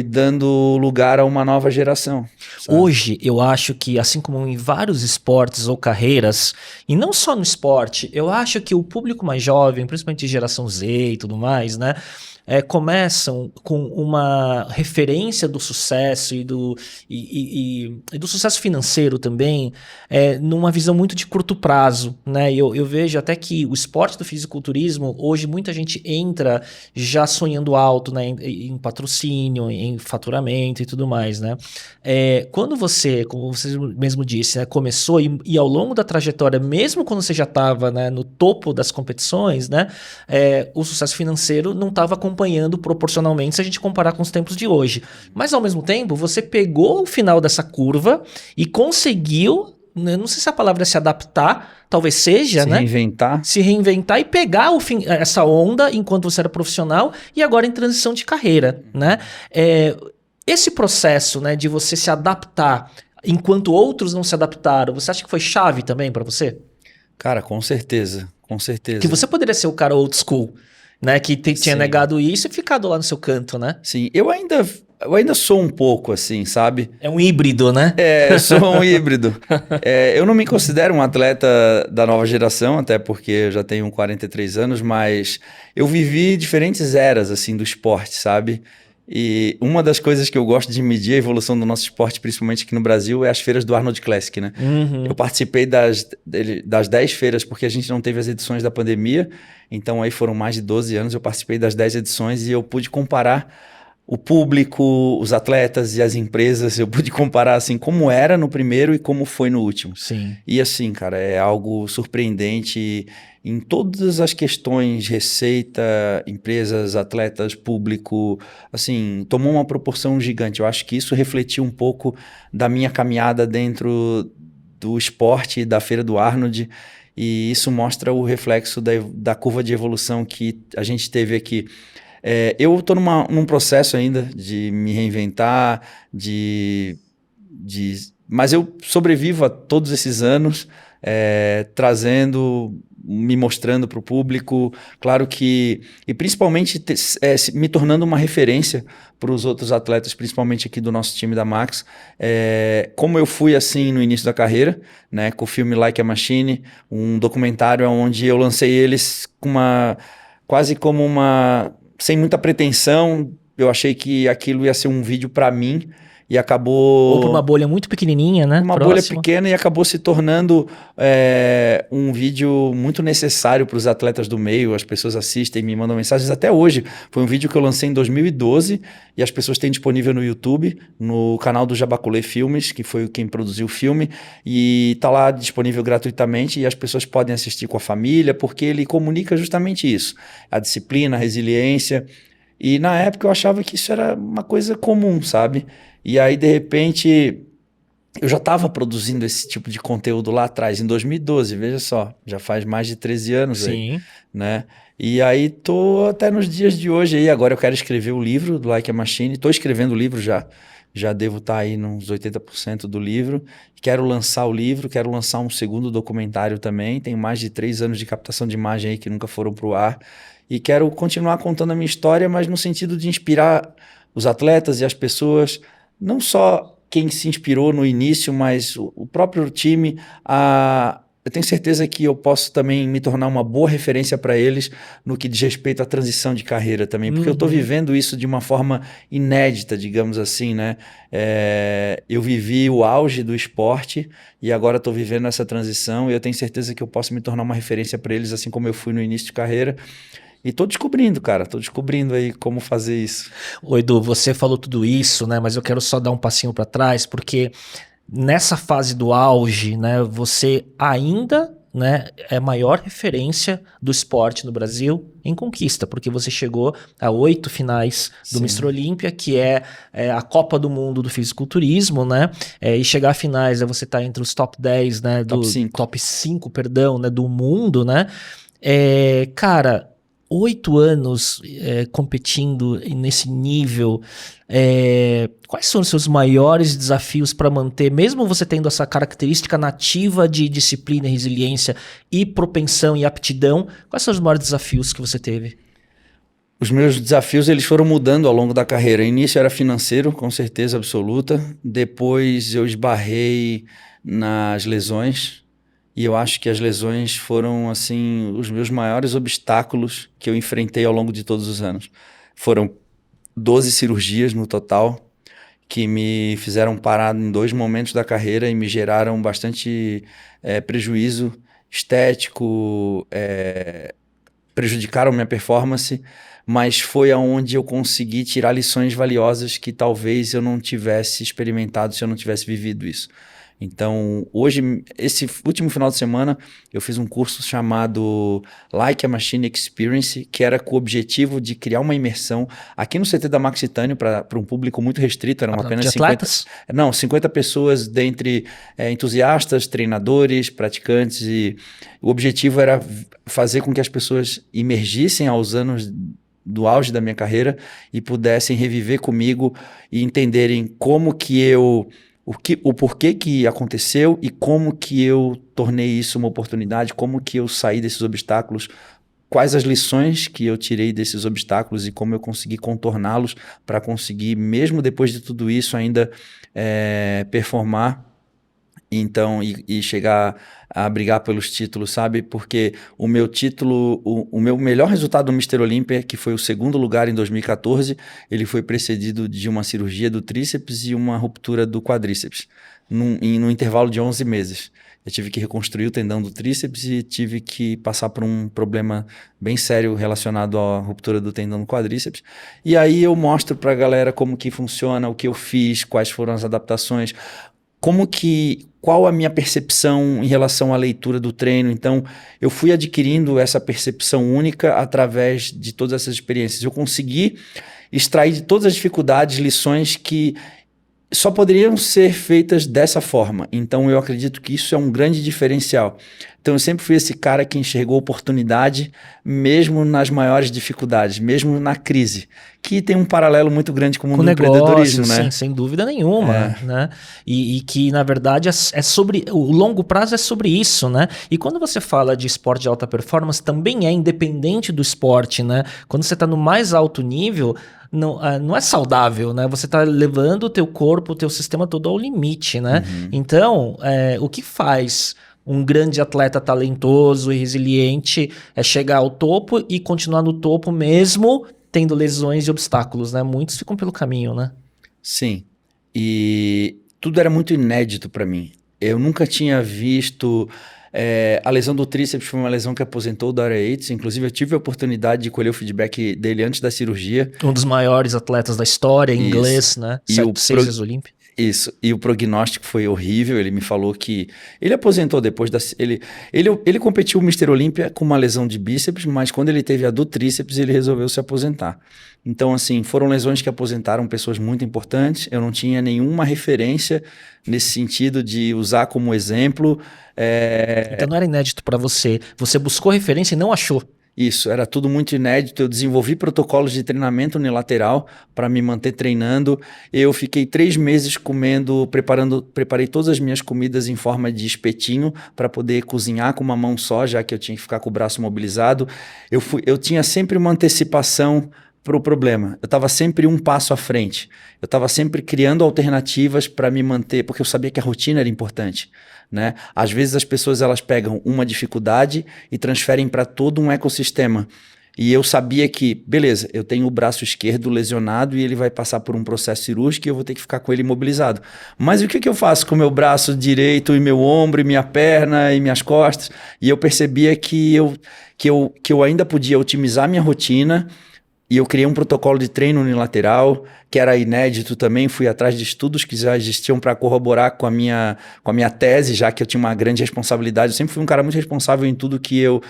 S1: dando lugar a uma nova geração. Sabe?
S7: Hoje, eu acho que, assim como em vários esportes ou carreiras, e não só no esporte, eu acho que o público mais jovem, principalmente de geração Z e tudo mais, né? começam com uma referência do sucesso e do sucesso financeiro também, numa visão muito de curto prazo, né? Eu vejo até que o esporte do fisiculturismo, hoje muita gente entra já sonhando alto, né? Em patrocínio, em faturamento e tudo mais, né? Quando você, como você mesmo disse, né, começou e ao longo da trajetória, mesmo quando você já estava, né, no topo das competições, né, o sucesso financeiro não estava acompanhando proporcionalmente se a gente comparar com os tempos de hoje. Mas ao mesmo tempo, você pegou o final dessa curva e conseguiu, não sei se a palavra é se adaptar, talvez seja, né? Se reinventar e pegar essa onda enquanto você era profissional e agora em transição de carreira, né? Esse processo, né, de você se adaptar enquanto outros não se adaptaram, você acha que foi chave também para você?
S1: Cara, com certeza, com certeza.
S7: Que você poderia ser o cara old school, né, que tinha negado isso e ficado lá no seu canto, né?
S1: Sim, eu ainda sou um pouco assim, sabe?
S7: É um híbrido, né?
S1: Eu sou um híbrido. Eu não me considero um atleta da nova geração, até porque eu já tenho 43 anos, mas eu vivi diferentes eras, assim, do esporte, sabe? E uma das coisas que eu gosto de medir a evolução do nosso esporte, principalmente aqui no Brasil, é as feiras do Arnold Classic, né? Eu participei das 10 feiras, porque a gente não teve as edições da pandemia, então aí foram mais de 12 anos, eu participei das 10 edições e eu pude comparar o público, os atletas e as empresas, eu pude comparar assim como era no primeiro e como foi no último.
S7: Sim.
S1: E assim, cara, é algo surpreendente em todas as questões, receita, empresas, atletas, público, assim, tomou uma proporção gigante. Eu acho que isso refletiu um pouco da minha caminhada dentro do esporte, da Feira do Arnold, e isso mostra o reflexo da curva de evolução que a gente teve aqui. Eu estou num processo ainda de me reinventar, mas eu sobrevivo a todos esses anos, me mostrando para o público, claro que, e principalmente me tornando uma referência para os outros atletas, principalmente aqui do nosso time da Max, como eu fui assim no início da carreira, né, com o filme Like a Machine, um documentário onde eu lancei eles com quase como sem muita pretensão, eu achei que aquilo ia ser um vídeo para mim e acabou...
S7: Ou para uma bolha muito pequenininha, né?
S1: Uma bolha pequena e acabou se tornando um vídeo muito necessário para os atletas do meio, as pessoas assistem, me mandam mensagens até hoje. Foi um vídeo que eu lancei em 2012 e as pessoas têm disponível no YouTube, no canal do Jabaculê Filmes, que foi quem produziu o filme, e está lá disponível gratuitamente e as pessoas podem assistir com a família, porque ele comunica justamente isso, a disciplina, a resiliência. E na época eu achava que isso era uma coisa comum, sabe? E aí, de repente, eu já estava produzindo esse tipo de conteúdo lá atrás, em 2012, veja só, já faz mais de 13 anos.
S7: Sim.
S1: Aí, né? E aí tô até nos dias de hoje aí, agora eu quero escrever o livro do Like a Machine, estou escrevendo o livro já devo estar aí nos 80% do livro, quero lançar o livro, quero lançar um segundo documentário também, tenho mais de 3 anos de captação de imagem aí que nunca foram para o ar, e quero continuar contando a minha história, mas no sentido de inspirar os atletas e as pessoas, não só quem se inspirou no início, mas o próprio time. Eu tenho certeza que eu posso também me tornar uma boa referência para eles no que diz respeito à transição de carreira também, porque eu estou vivendo isso de uma forma inédita, digamos assim, né? Eu vivi o auge do esporte e agora estou vivendo essa transição e eu tenho certeza que eu posso me tornar uma referência para eles, assim como eu fui no início de carreira. E tô descobrindo, cara, aí como fazer isso.
S7: Ô Edu, você falou tudo isso, né? Mas eu quero só dar um passinho para trás, porque nessa fase do auge, né, você ainda, né, é a maior referência do esporte no Brasil em conquista, porque você chegou a 8 finais do Mr. Olímpia, que é a Copa do Mundo do fisiculturismo, né? E chegar a finais, você tá entre os top 10, né? Top 5, perdão, né, do mundo, né? Cara, 8 anos competindo nesse nível, quais são os seus maiores desafios para manter, mesmo você tendo essa característica nativa de disciplina, resiliência e propensão e aptidão, quais são os maiores desafios que você teve?
S1: Os meus desafios eles foram mudando ao longo da carreira. No início era financeiro, com certeza absoluta. Depois eu esbarrei nas lesões. E eu acho que as lesões foram, assim, os meus maiores obstáculos que eu enfrentei ao longo de todos os anos. Foram 12 cirurgias no total, que me fizeram parar em 2 momentos da carreira e me geraram bastante prejuízo estético, prejudicaram minha performance, mas foi aonde eu consegui tirar lições valiosas que talvez eu não tivesse experimentado se eu não tivesse vivido isso. Então, hoje, esse último final de semana, eu fiz um curso chamado Like a Machine Experience, que era com o objetivo de criar uma imersão aqui no CT da Max Titânio para um público muito restrito, eram apenas
S7: de
S1: 50,
S7: atletas?
S1: não, 50 pessoas dentre entusiastas, treinadores, praticantes, e o objetivo era fazer com que as pessoas imergissem aos anos do auge da minha carreira e pudessem reviver comigo e entenderem como que eu... O porquê que aconteceu e como que eu tornei isso uma oportunidade, como que eu saí desses obstáculos, quais as lições que eu tirei desses obstáculos e como eu consegui contorná-los para conseguir, mesmo depois de tudo isso, ainda performar. Então, e chegar a brigar pelos títulos, sabe? Porque o meu título, o meu melhor resultado no Mr. Olympia, que foi o 2º lugar em 2014, ele foi precedido de uma cirurgia do tríceps e uma ruptura do quadríceps, no intervalo de 11 meses. Eu tive que reconstruir o tendão do tríceps e tive que passar por um problema bem sério relacionado à ruptura do tendão do quadríceps. E aí eu mostro pra galera como que funciona, o que eu fiz, quais foram as adaptações, qual a minha percepção em relação à leitura do treino. Então, eu fui adquirindo essa percepção única através de todas essas experiências. Eu consegui extrair de todas as dificuldades lições que só poderiam ser feitas dessa forma. Então, eu acredito que isso é um grande diferencial. Então, eu sempre fui esse cara que enxergou oportunidade mesmo nas maiores dificuldades, mesmo na crise, que tem um paralelo muito grande com o mundo do empreendedorismo, né?
S7: Sim, sem dúvida nenhuma, né? E que, na verdade, é sobre... O longo prazo é sobre isso, né? E quando você fala de esporte de alta performance, também é independente do esporte, né? Quando você está no mais alto nível... Não é saudável, né? Você tá levando o teu corpo, o teu sistema todo ao limite, né? Então, o que faz um grande atleta talentoso e resiliente é chegar ao topo e continuar no topo mesmo tendo lesões e obstáculos, né? Muitos ficam pelo caminho, né?
S1: Sim. E tudo era muito inédito para mim. Eu nunca tinha visto... a lesão do tríceps foi uma lesão que aposentou o Dorian Yates. Inclusive, eu tive a oportunidade de colher o feedback dele antes da cirurgia.
S7: Um dos maiores atletas da história, em inglês, né? 6 vezes Olímpia.
S1: Isso, e o prognóstico foi horrível. Ele me falou que ele aposentou depois da... Ele competiu o Mr. Olympia com uma lesão de bíceps, mas quando ele teve a do tríceps, ele resolveu se aposentar. Então, assim, foram lesões que aposentaram pessoas muito importantes. Eu não tinha nenhuma referência nesse sentido de usar como exemplo.
S7: Então não era inédito para você. Você buscou referência e não achou.
S1: Isso, era tudo muito inédito. Eu desenvolvi protocolos de treinamento unilateral para me manter treinando. Eu fiquei 3 meses preparei todas as minhas comidas em forma de espetinho para poder cozinhar com uma mão só, já que eu tinha que ficar com o braço mobilizado. Eu tinha sempre uma antecipação para o problema. Eu estava sempre um passo à frente. Eu estava sempre criando alternativas para me manter, porque eu sabia que a rotina era importante, né? Às vezes as pessoas elas pegam uma dificuldade e transferem para todo um ecossistema. E eu sabia que, beleza, eu tenho o braço esquerdo lesionado e ele vai passar por um processo cirúrgico e eu vou ter que ficar com ele imobilizado. Mas o que eu faço com o meu braço direito e meu ombro e minha perna e minhas costas? E eu percebia que eu ainda podia otimizar minha rotina. E eu criei um protocolo de treino unilateral, que era inédito também. Fui atrás de estudos que já existiam para corroborar com a minha tese, já que eu tinha uma grande responsabilidade. Eu sempre fui um cara muito responsável em tudo que eu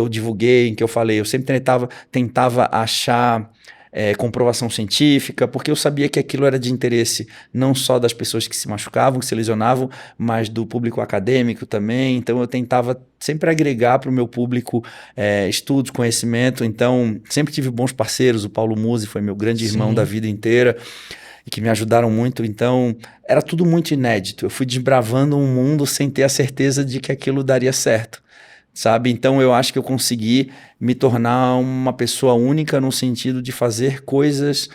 S1: divulguei, em que eu falei. Eu sempre tentava achar comprovação científica, porque eu sabia que aquilo era de interesse não só das pessoas que se machucavam, que se lesionavam, mas do público acadêmico também. Então eu tentava sempre agregar para o meu público estudos, conhecimento. Então sempre tive bons parceiros. O Paulo Musi foi meu grande irmão da vida inteira e que me ajudaram muito. Então era tudo muito inédito. Eu fui desbravando um mundo sem ter a certeza de que aquilo daria certo, sabe? Então eu acho que eu consegui me tornar uma pessoa única no sentido de fazer coisas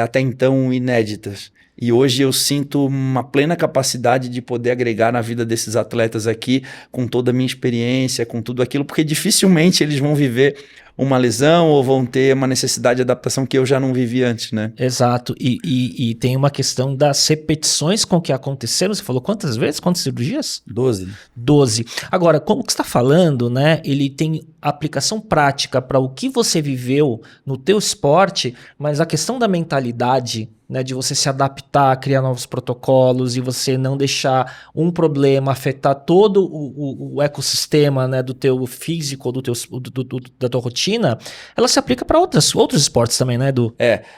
S1: até então inéditas. E hoje eu sinto uma plena capacidade de poder agregar na vida desses atletas aqui, com toda a minha experiência, com tudo aquilo, porque dificilmente eles vão viver uma lesão ou vão ter uma necessidade de adaptação que eu já não vivi antes, né?
S7: Exato. E tem uma questão das repetições com que aconteceram. Você falou quantas vezes? Quantas cirurgias? 12. Agora, como que você está falando, né? Ele tem aplicação prática para o que você viveu no teu esporte, mas a questão da mentalidade, né, de você se adaptar, criar novos protocolos e você não deixar um problema afetar todo o ecossistema, né, do teu físico, da tua rotina, ela se aplica para outros esportes também, né, Edu?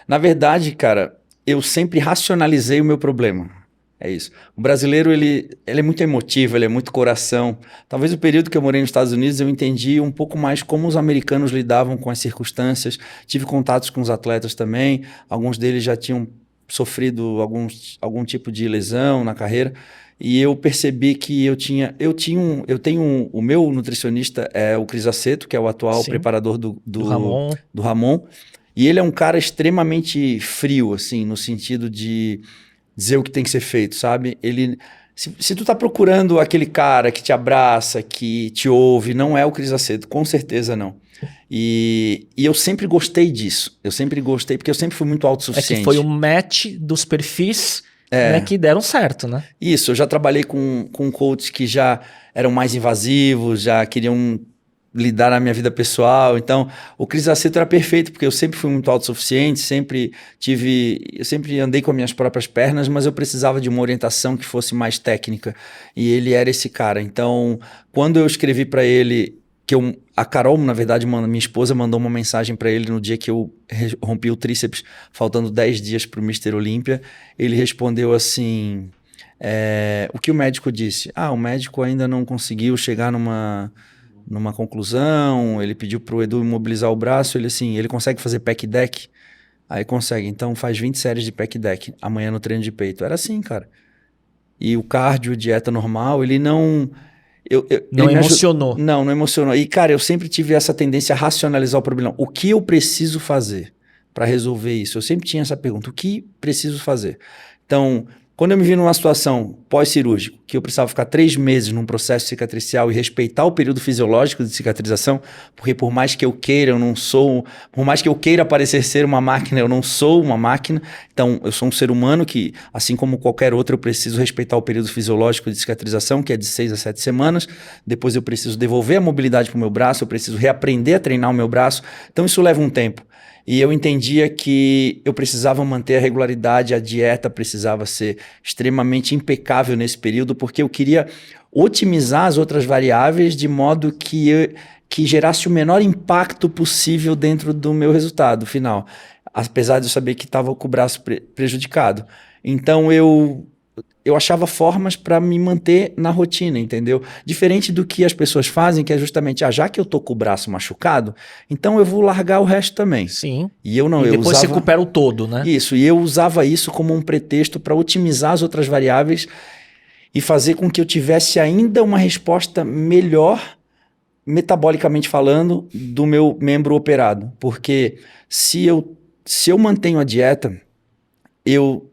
S1: Na verdade, cara, eu sempre racionalizei o meu problema. É isso. O brasileiro, ele é muito emotivo, ele é muito coração. Talvez o período que eu morei nos Estados Unidos eu entendi um pouco mais como os americanos lidavam com as circunstâncias. Tive contatos com os atletas também. Alguns deles já tinham sofrido algum tipo de lesão na carreira. E eu percebi que eu tenho o meu nutricionista é o Cris Aceto, que é o atual preparador do Ramon. E ele é um cara extremamente frio, assim, no sentido de dizer o que tem que ser feito, sabe? Se tu tá procurando aquele cara que te abraça, que te ouve, não é o Cris Aceto, com certeza não. E eu sempre gostei disso. Eu sempre gostei, porque eu sempre fui muito autossuficiente.
S7: É que foi o match dos perfis, né, que deram certo, né?
S1: Isso, eu já trabalhei com coaches que já eram mais invasivos, já queriam lidar na minha vida pessoal. Então, o Cris Aceto era perfeito, porque eu sempre fui muito autossuficiente, eu sempre andei com as minhas próprias pernas, mas eu precisava de uma orientação que fosse mais técnica. E ele era esse cara. Então, quando eu escrevi para ele, a Carol, na verdade, minha esposa, mandou uma mensagem para ele no dia que eu rompi o tríceps, faltando 10 dias para o Mr. Olímpia. Ele respondeu assim, o que o médico disse? O médico ainda não conseguiu chegar numa conclusão, ele pediu pro Edu imobilizar o braço, ele consegue fazer pec deck? Aí consegue, então faz 20 séries de pec deck, amanhã no treino de peito. Era assim, cara. E o cardio, dieta normal, ele não...
S7: Não emocionou.
S1: Não emocionou. E, cara, eu sempre tive essa tendência a racionalizar o problema. O que eu preciso fazer para resolver isso? Eu sempre tinha essa pergunta, o que preciso fazer? Então, quando eu me vi numa situação pós-cirúrgico, que eu precisava ficar 3 meses num processo cicatricial e respeitar o período fisiológico de cicatrização, porque por mais que eu queira, por mais que eu queira parecer ser uma máquina, eu não sou uma máquina. Então, eu sou um ser humano que, assim como qualquer outro, eu preciso respeitar o período fisiológico de cicatrização, que é de 6 a 7 semanas. Depois eu preciso devolver a mobilidade para o meu braço, eu preciso reaprender a treinar o meu braço. Então, isso leva um tempo. E eu entendia que eu precisava manter a regularidade, a dieta precisava ser extremamente impecável nesse período, porque eu queria otimizar as outras variáveis de modo que gerasse o menor impacto possível dentro do meu resultado final, apesar de eu saber que estava com o braço prejudicado. Então eu achava formas para me manter na rotina, entendeu? Diferente do que as pessoas fazem, que é justamente, já que eu tô com o braço machucado, então eu vou largar o resto também.
S7: Sim.
S1: E eu não,
S7: e
S1: eu
S7: depois
S1: usava...
S7: você recupera o todo, né?
S1: Isso, e eu usava isso como um pretexto para otimizar as outras variáveis e fazer com que eu tivesse ainda uma resposta melhor, metabolicamente falando, do meu membro operado. Porque se eu mantenho a dieta, eu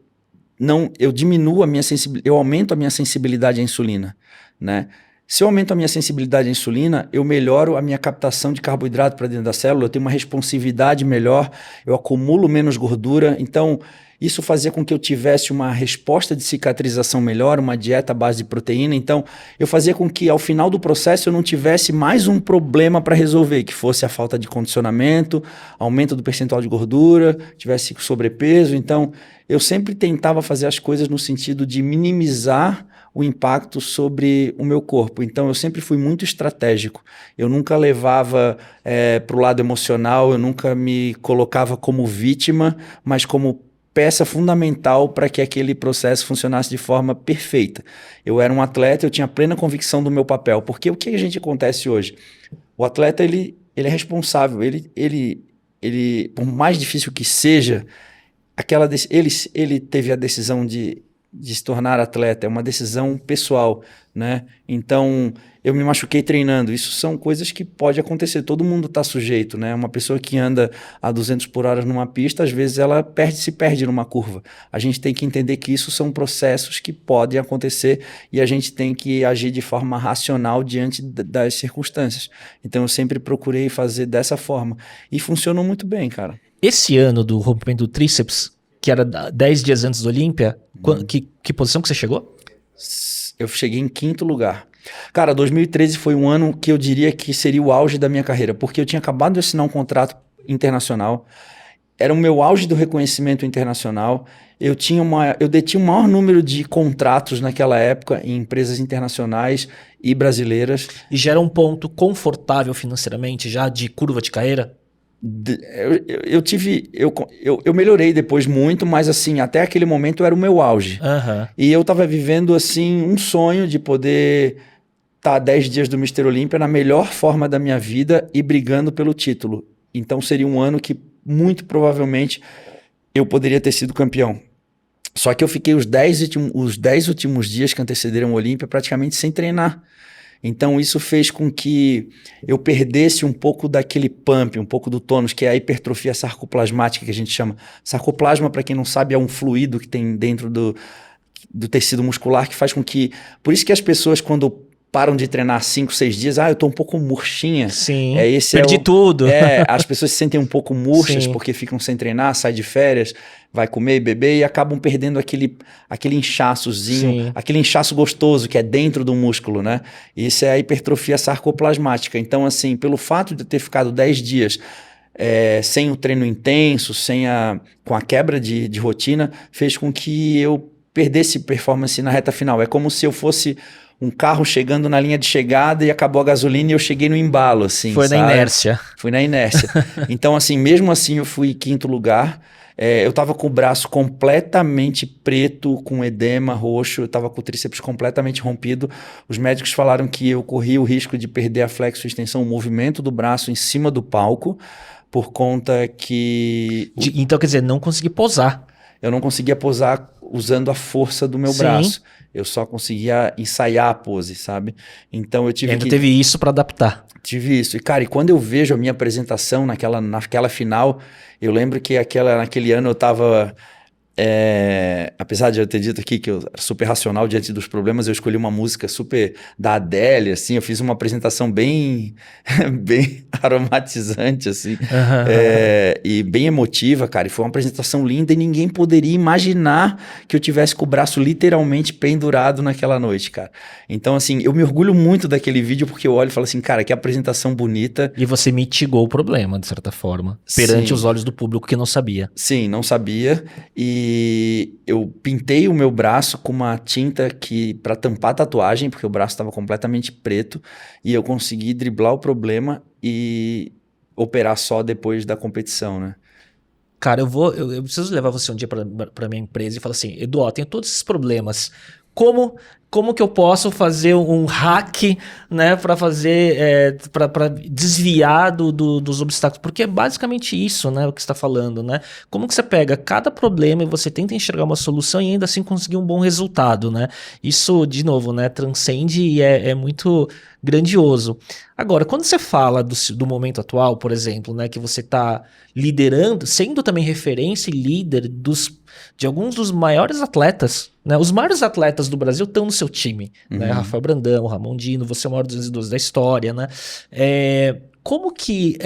S1: diminuo a minha sensibilidade, eu aumento a minha sensibilidade à insulina, né? Se eu aumento a minha sensibilidade à insulina, eu melhoro a minha captação de carboidrato para dentro da célula, eu tenho uma responsividade melhor, eu acumulo menos gordura. Então, isso fazia com que eu tivesse uma resposta de cicatrização melhor, uma dieta à base de proteína. Então, eu fazia com que ao final do processo eu não tivesse mais um problema para resolver, que fosse a falta de condicionamento, aumento do percentual de gordura, tivesse sobrepeso. Então, eu sempre tentava fazer as coisas no sentido de minimizar o impacto sobre o meu corpo. Então, eu sempre fui muito estratégico. Eu nunca levava para o lado emocional, eu nunca me colocava como vítima, mas como peça fundamental para que aquele processo funcionasse de forma perfeita. Eu era um atleta, eu tinha plena convicção do meu papel. Porque o que a gente acontece hoje? O atleta, ele é responsável. Ele, por mais difícil que seja, ele teve a decisão de de se tornar atleta, é uma decisão pessoal, né? Então, eu me machuquei treinando. Isso são coisas que pode acontecer, todo mundo está sujeito, né? Uma pessoa que anda a 200 por hora numa pista, às vezes ela se perde numa curva. A gente tem que entender que isso são processos que podem acontecer e a gente tem que agir de forma racional diante das circunstâncias. Então, eu sempre procurei fazer dessa forma e funcionou muito bem, cara.
S7: Esse ano do rompimento do tríceps, que era 10 dias antes do Olímpia, que posição que você chegou?
S1: Eu cheguei em 5º lugar. Cara, 2013 foi um ano que eu diria que seria o auge da minha carreira, porque eu tinha acabado de assinar um contrato internacional, era o meu auge do reconhecimento internacional, eu detinha o maior número de contratos naquela época em empresas internacionais e brasileiras.
S7: E já era um ponto confortável financeiramente, já de curva de carreira?
S1: Eu melhorei depois muito, mas assim, até aquele momento era o meu auge. E eu tava vivendo assim um sonho de poder estar 10 dias do Mr. Olímpia na melhor forma da minha vida e brigando pelo título. Então seria um ano que muito provavelmente eu poderia ter sido campeão. Só que eu fiquei os 10 últimos dias que antecederam o Olímpia praticamente sem treinar. Então isso fez com que eu perdesse um pouco daquele pump, um pouco do tônus, que é a hipertrofia sarcoplasmática que a gente chama. Sarcoplasma, para quem não sabe, é um fluido que tem dentro do tecido muscular que faz com que... Por isso que as pessoas, quando param de treinar 5, 6 dias, eu tô um pouco murchinha.
S7: Sim, perdi tudo.
S1: As pessoas se sentem um pouco murchas. Sim. Porque ficam sem treinar, sai de férias, vai comer e beber e acabam perdendo aquele inchaçozinho, sim, aquele inchaço gostoso que é dentro do músculo, né? Isso é a hipertrofia sarcoplasmática. Então, assim, pelo fato de eu ter ficado 10 dias sem o treino intenso, com a quebra de rotina, fez com que eu perdesse performance na reta final. É como se eu fosse um carro chegando na linha de chegada e acabou a gasolina e eu cheguei no embalo, assim.
S7: Foi na inércia.
S1: Fui na inércia. Então, assim, mesmo assim eu fui 5º lugar. Eu tava com o braço completamente preto, com edema roxo, eu tava com o tríceps completamente rompido. Os médicos falaram que eu corria o risco de perder a flexo-extensão, o movimento do braço em cima do palco, por conta que...
S7: Então, quer dizer, não consegui posar.
S1: Eu não conseguia posar usando a força do meu braço. Eu só conseguia ensaiar a pose, sabe? Então eu tive
S7: Ainda teve isso para adaptar.
S1: Tive isso. E, cara, e quando eu vejo a minha apresentação naquela final, eu lembro que naquele ano eu tava... apesar de eu ter dito aqui que eu era super racional diante dos problemas, eu escolhi uma música super da Adele, assim, eu fiz uma apresentação bem aromatizante, assim, e bem emotiva, cara, e foi uma apresentação linda e ninguém poderia imaginar que eu tivesse com o braço literalmente pendurado naquela noite, cara. Então, assim, eu me orgulho muito daquele vídeo porque eu olho e falo assim, cara, que apresentação bonita.
S7: E você mitigou o problema, de certa forma, perante os olhos do público que não sabia.
S1: Sim, não sabia, e eu pintei o meu braço com uma tinta para tampar a tatuagem, porque o braço estava completamente preto, e eu consegui driblar o problema e operar só depois da competição, né?
S7: Cara, eu preciso levar você um dia para minha empresa e falar assim, Edu, eu tenho todos esses problemas. Como que eu posso fazer um hack, né, para fazer, para desviar dos obstáculos? Porque é basicamente isso, né, o que você está falando, né? Como que você pega cada problema e você tenta enxergar uma solução e ainda assim conseguir um bom resultado, né? Isso, de novo, né, transcende e é muito grandioso. Agora, quando você fala do momento atual, por exemplo, né, que você está liderando, sendo também referência e líder de alguns dos maiores atletas, né? Os maiores atletas do Brasil estão no seu time, né? Rafael Brandão, Ramon Dino, você é o maior 212 da história, né? Como que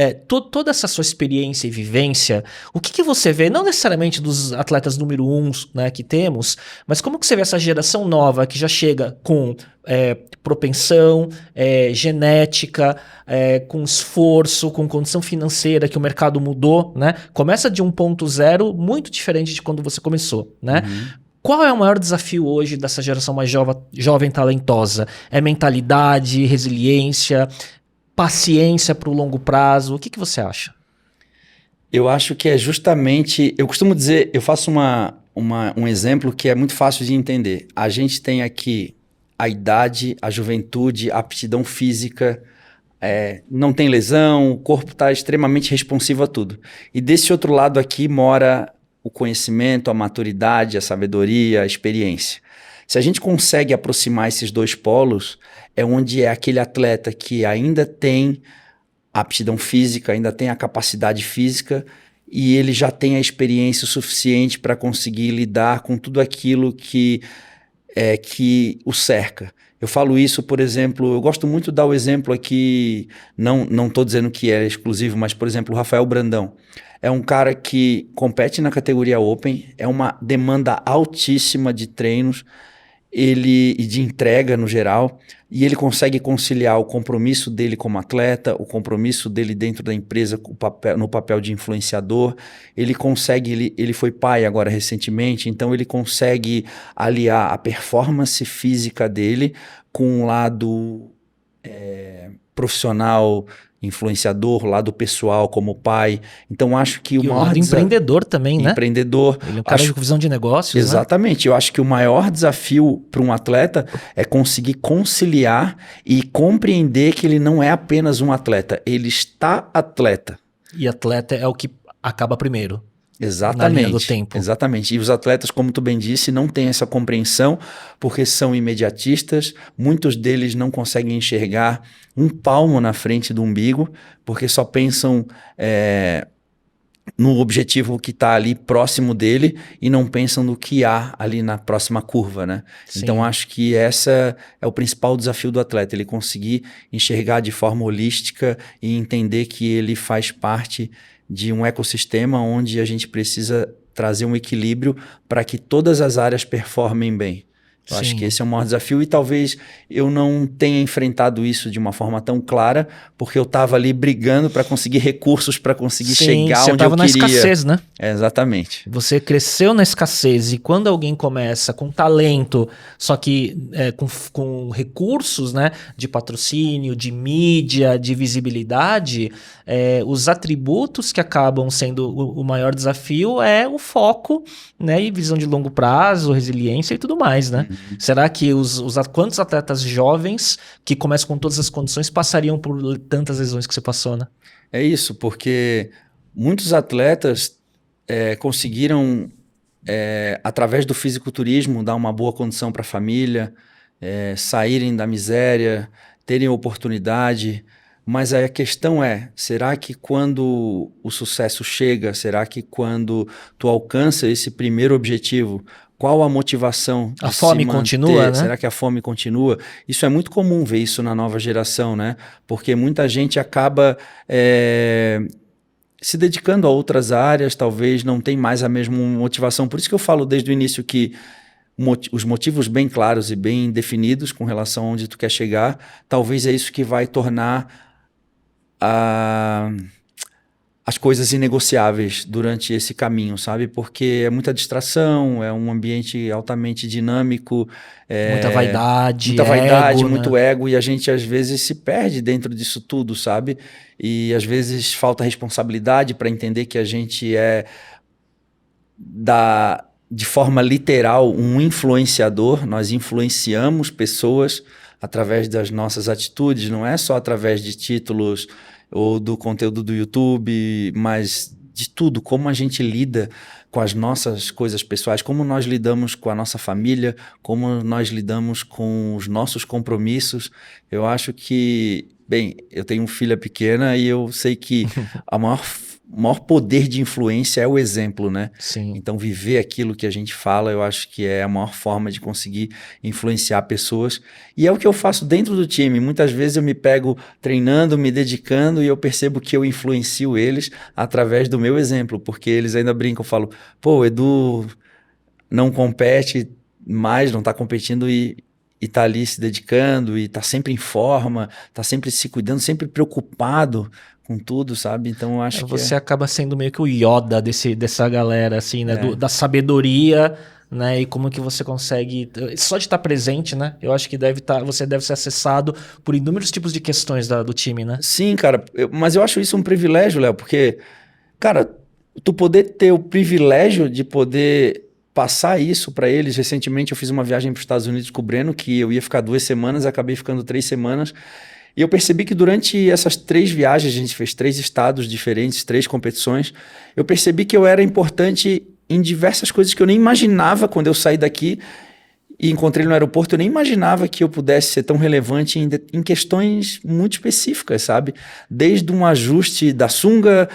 S7: toda essa sua experiência e vivência, o que você vê, não necessariamente dos atletas número 1, né, que temos, mas como que você vê essa geração nova que já chega com propensão, genética, com esforço, com condição financeira, que o mercado mudou, né? Começa de 1.0 muito diferente de quando você começou, né? Qual é o maior desafio hoje dessa geração mais jovem talentosa? É mentalidade, resiliência, paciência para o longo prazo? O que você acha?
S1: Eu acho que é justamente... Eu costumo dizer, eu faço um exemplo que é muito fácil de entender. A gente tem aqui a idade, a juventude, a aptidão física, não tem lesão, o corpo está extremamente responsivo a tudo. E desse outro lado aqui mora o conhecimento, a maturidade, a sabedoria, a experiência. Se a gente consegue aproximar esses dois polos, é onde é aquele atleta que ainda tem a aptidão física, ainda tem a capacidade física e ele já tem a experiência suficiente para conseguir lidar com tudo aquilo que o cerca. Eu falo isso, por exemplo, eu gosto muito de dar o exemplo aqui, não estou dizendo que é exclusivo, mas, por exemplo, o Rafael Brandão. É um cara que compete na categoria Open, é uma demanda altíssima de treinos e de entrega no geral, e ele consegue conciliar o compromisso dele como atleta, o compromisso dele dentro da empresa no papel de influenciador. Ele foi pai agora recentemente, então ele consegue aliar a performance física dele com um lado profissional, influenciador, lado pessoal como pai. Então acho que o maior
S8: lado empreendedor também, né?
S1: Empreendedor.
S8: Ele é um cara com visão de negócios,
S1: exatamente.
S8: Né?
S1: Eu acho que o maior desafio para um atleta é conseguir conciliar e compreender que ele não é apenas um atleta, ele está atleta.
S8: E atleta é o que acaba primeiro.
S1: Exatamente.
S8: Na linha do tempo.
S1: Exatamente. E os atletas, como tu bem disse, não têm essa compreensão porque são imediatistas. Muitos deles não conseguem enxergar um palmo na frente do umbigo porque só pensam no objetivo que está ali próximo dele e não pensam no que há ali na próxima curva, né? Sim. Então acho que essa é o principal desafio do atleta, ele conseguir enxergar de forma holística e entender que ele faz parte de um ecossistema onde a gente precisa trazer um equilíbrio para que todas as áreas performem bem. Eu acho que esse é o maior desafio e talvez eu não tenha enfrentado isso de uma forma tão clara, porque eu estava ali brigando para conseguir recursos, para conseguir chegar onde eu queria. Você estava
S8: na escassez, né?
S1: Exatamente.
S8: Você cresceu na escassez e quando alguém começa com talento, só que com recursos, né, de patrocínio, de mídia, de visibilidade, os atributos que acabam sendo o maior desafio é o foco, né, e visão de longo prazo, resiliência e tudo mais, né? Será que quantos atletas jovens que começam com todas as condições passariam por tantas lesões que você passou, né?
S1: É isso, porque muitos atletas conseguiram, através do fisiculturismo, dar uma boa condição para a família, saírem da miséria, terem oportunidade. Mas aí a questão será que quando o sucesso chega, será que quando tu alcança esse primeiro objetivo, qual a motivação?
S8: A fome continua, né?
S1: Será que a fome continua? Isso é muito comum ver isso na nova geração, né? Porque muita gente acaba se dedicando a outras áreas, talvez não tem mais a mesma motivação. Por isso que eu falo desde o início que os motivos bem claros e bem definidos com relação a onde tu quer chegar, talvez é isso que vai tornar as coisas inegociáveis durante esse caminho, sabe? Porque é muita distração, é um ambiente altamente dinâmico.
S8: Muita vaidade, ego,
S1: muito
S8: né?
S1: ego, e a gente às vezes se perde dentro disso tudo, sabe? E às vezes falta responsabilidade para entender que a gente de forma literal, um influenciador. Nós influenciamos pessoas através das nossas atitudes, não é só através de títulos ou do conteúdo do YouTube, mas de tudo, como a gente lida com as nossas coisas pessoais, como nós lidamos com a nossa família, como nós lidamos com os nossos compromissos. Eu acho que, bem, eu tenho uma filha pequena e eu sei que o maior poder de influência é o exemplo, né?
S8: Sim.
S1: Então, viver aquilo que a gente fala, eu acho que é a maior forma de conseguir influenciar pessoas. E é o que eu faço dentro do time. Muitas vezes eu me pego treinando, me dedicando, e eu percebo que eu influencio eles através do meu exemplo, porque eles ainda brincam, eu falo, pô, o Edu não compete mais, não está competindo e tá ali se dedicando, e tá sempre em forma, tá sempre se cuidando, sempre preocupado com tudo, sabe? Então eu acho que
S8: você acaba sendo meio que o Yoda dessa galera, assim, né? Da sabedoria, né? E como que você consegue... Só de estar presente, né? Eu acho que você deve ser acessado por inúmeros tipos de questões do time, né?
S1: Sim, cara. Mas eu acho isso um privilégio, Léo, porque, cara, tu poder ter o privilégio de poder passar isso para eles. Recentemente eu fiz uma viagem para os Estados Unidos com o Breno, que eu ia ficar 2 semanas, acabei ficando 3 semanas. E eu percebi que durante essas 3 viagens, a gente fez 3 estados diferentes, 3 competições, eu percebi que eu era importante em diversas coisas que eu nem imaginava quando eu saí daqui e encontrei ele no aeroporto. Eu nem imaginava que eu pudesse ser tão relevante em questões muito específicas, sabe? Desde um ajuste da sunga,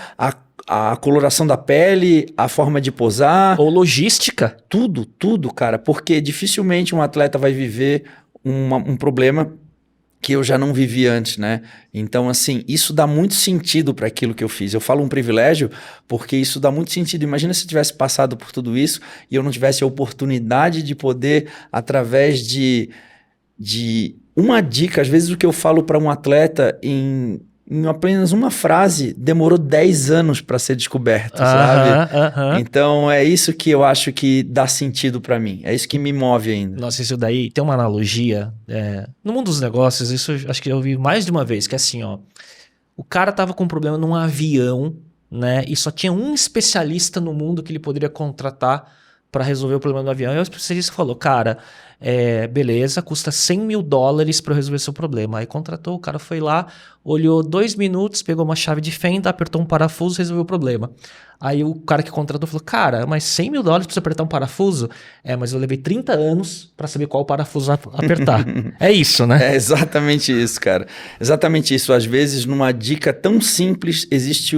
S1: a coloração da pele, a forma de posar.
S8: Ou logística.
S1: Tudo, cara. Porque dificilmente um atleta vai viver um problema que eu já não vivi antes, né? Então, assim, isso dá muito sentido para aquilo que eu fiz. Eu falo um privilégio porque isso dá muito sentido. Imagina se eu tivesse passado por tudo isso e eu não tivesse a oportunidade de poder, através de uma dica, às vezes o que eu falo para um atleta em apenas uma frase, demorou 10 anos para ser descoberto, sabe? Então é isso que eu acho que dá sentido para mim, é isso que me move ainda.
S8: Nossa, isso daí tem uma analogia, no mundo dos negócios, isso eu acho que eu ouvi mais de uma vez, que é assim, ó, o cara tava com um problema num avião, né, e só tinha um especialista no mundo que ele poderia contratar para resolver o problema do avião, e o especialista falou, cara, beleza, custa $100 mil para eu resolver seu problema. Aí contratou, o cara foi lá, olhou 2 minutos, pegou uma chave de fenda, apertou um parafuso e resolveu o problema. Aí o cara que contratou falou, cara, mas $100 mil pra você apertar um parafuso? Mas eu levei 30 anos para saber qual parafuso apertar. É isso, né?
S1: É exatamente isso, cara. Exatamente isso. Às vezes, numa dica tão simples, existe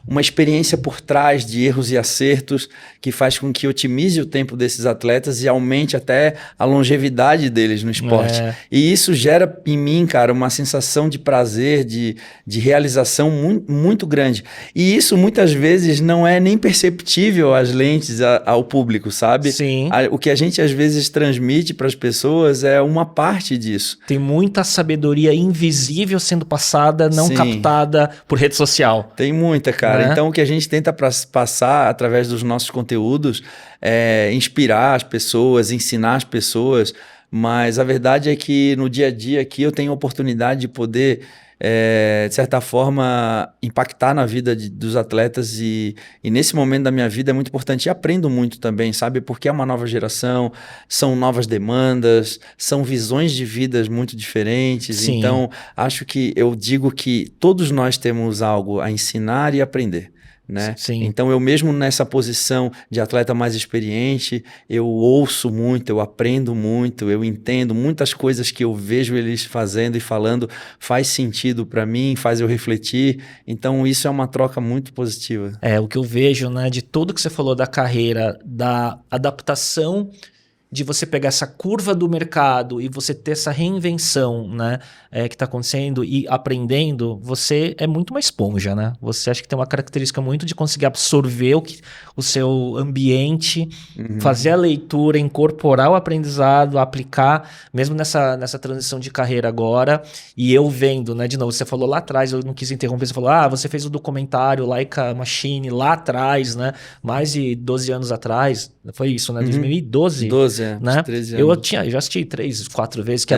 S1: uma experiência por trás de erros e acertos que faz com que otimize o tempo desses atletas e aumente até a longevidade deles no esporte. E isso gera em mim, cara, uma sensação de prazer, de realização muito, muito grande. E isso muitas vezes não é nem perceptível às lentes, ao público, sabe?
S8: Sim.
S1: O que a gente às vezes transmite para as pessoas é uma parte disso.
S8: Tem muita sabedoria invisível sendo passada, não
S1: Sim.
S8: captada por rede social.
S1: Tem muita, cara.
S8: Né?
S1: Então, o que a gente tenta passar através dos nossos conteúdos é inspirar as pessoas, ensinar as pessoas, mas a verdade é que no dia a dia aqui eu tenho a oportunidade de poder, de certa forma, impactar na vida dos atletas e nesse momento da minha vida é muito importante. E aprendo muito também, sabe? Porque é uma nova geração, são novas demandas, são visões de vidas muito diferentes.
S8: Sim.
S1: Então, acho que eu digo que todos nós temos algo a ensinar e aprender. Né?
S8: Sim.
S1: Então eu mesmo nessa posição de atleta mais experiente, eu ouço muito, eu aprendo muito, eu entendo muitas coisas que eu vejo eles fazendo e falando, faz sentido para mim, faz eu refletir, então isso é uma troca muito positiva.
S8: O que eu vejo, né, de tudo que você falou da carreira, da adaptação, de você pegar essa curva do mercado e você ter essa reinvenção, né, que está acontecendo e aprendendo, você é muito uma esponja, né? Você acha que tem uma característica muito de conseguir absorver o seu ambiente, fazer a leitura, incorporar o aprendizado, aplicar, mesmo nessa transição de carreira agora. E eu vendo, né, de novo, você falou lá atrás, eu não quis interromper, você falou, você fez o documentário Laika Machine lá atrás, né? Mais de 12 anos atrás, foi isso, né? 2012?
S1: 12,
S8: né?
S1: 13 anos.
S8: Eu já assisti 3, 4 vezes, que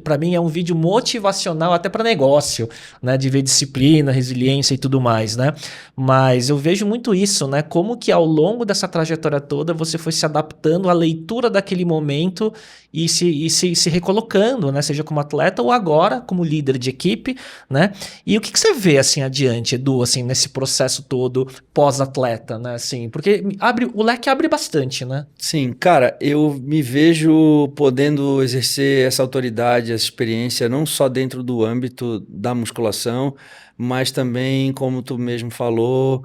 S8: para mim é um vídeo motivacional até para negócio, né? De ver disciplina, resiliência e tudo mais, né? Mas eu vejo muito isso, né? Como que ao longo dessa trajetória toda você foi se adaptando à leitura daquele momento e se recolocando, né? Seja como atleta ou agora como líder de equipe, né? E o que você vê assim adiante, Edu, assim, nesse processo todo pós-atleta, né? Assim, porque o leque abre bastante, né?
S1: Sim, cara, eu me vejo podendo exercer essa autoridade, essa experiência, não só dentro do âmbito da musculação, mas também, como tu mesmo falou,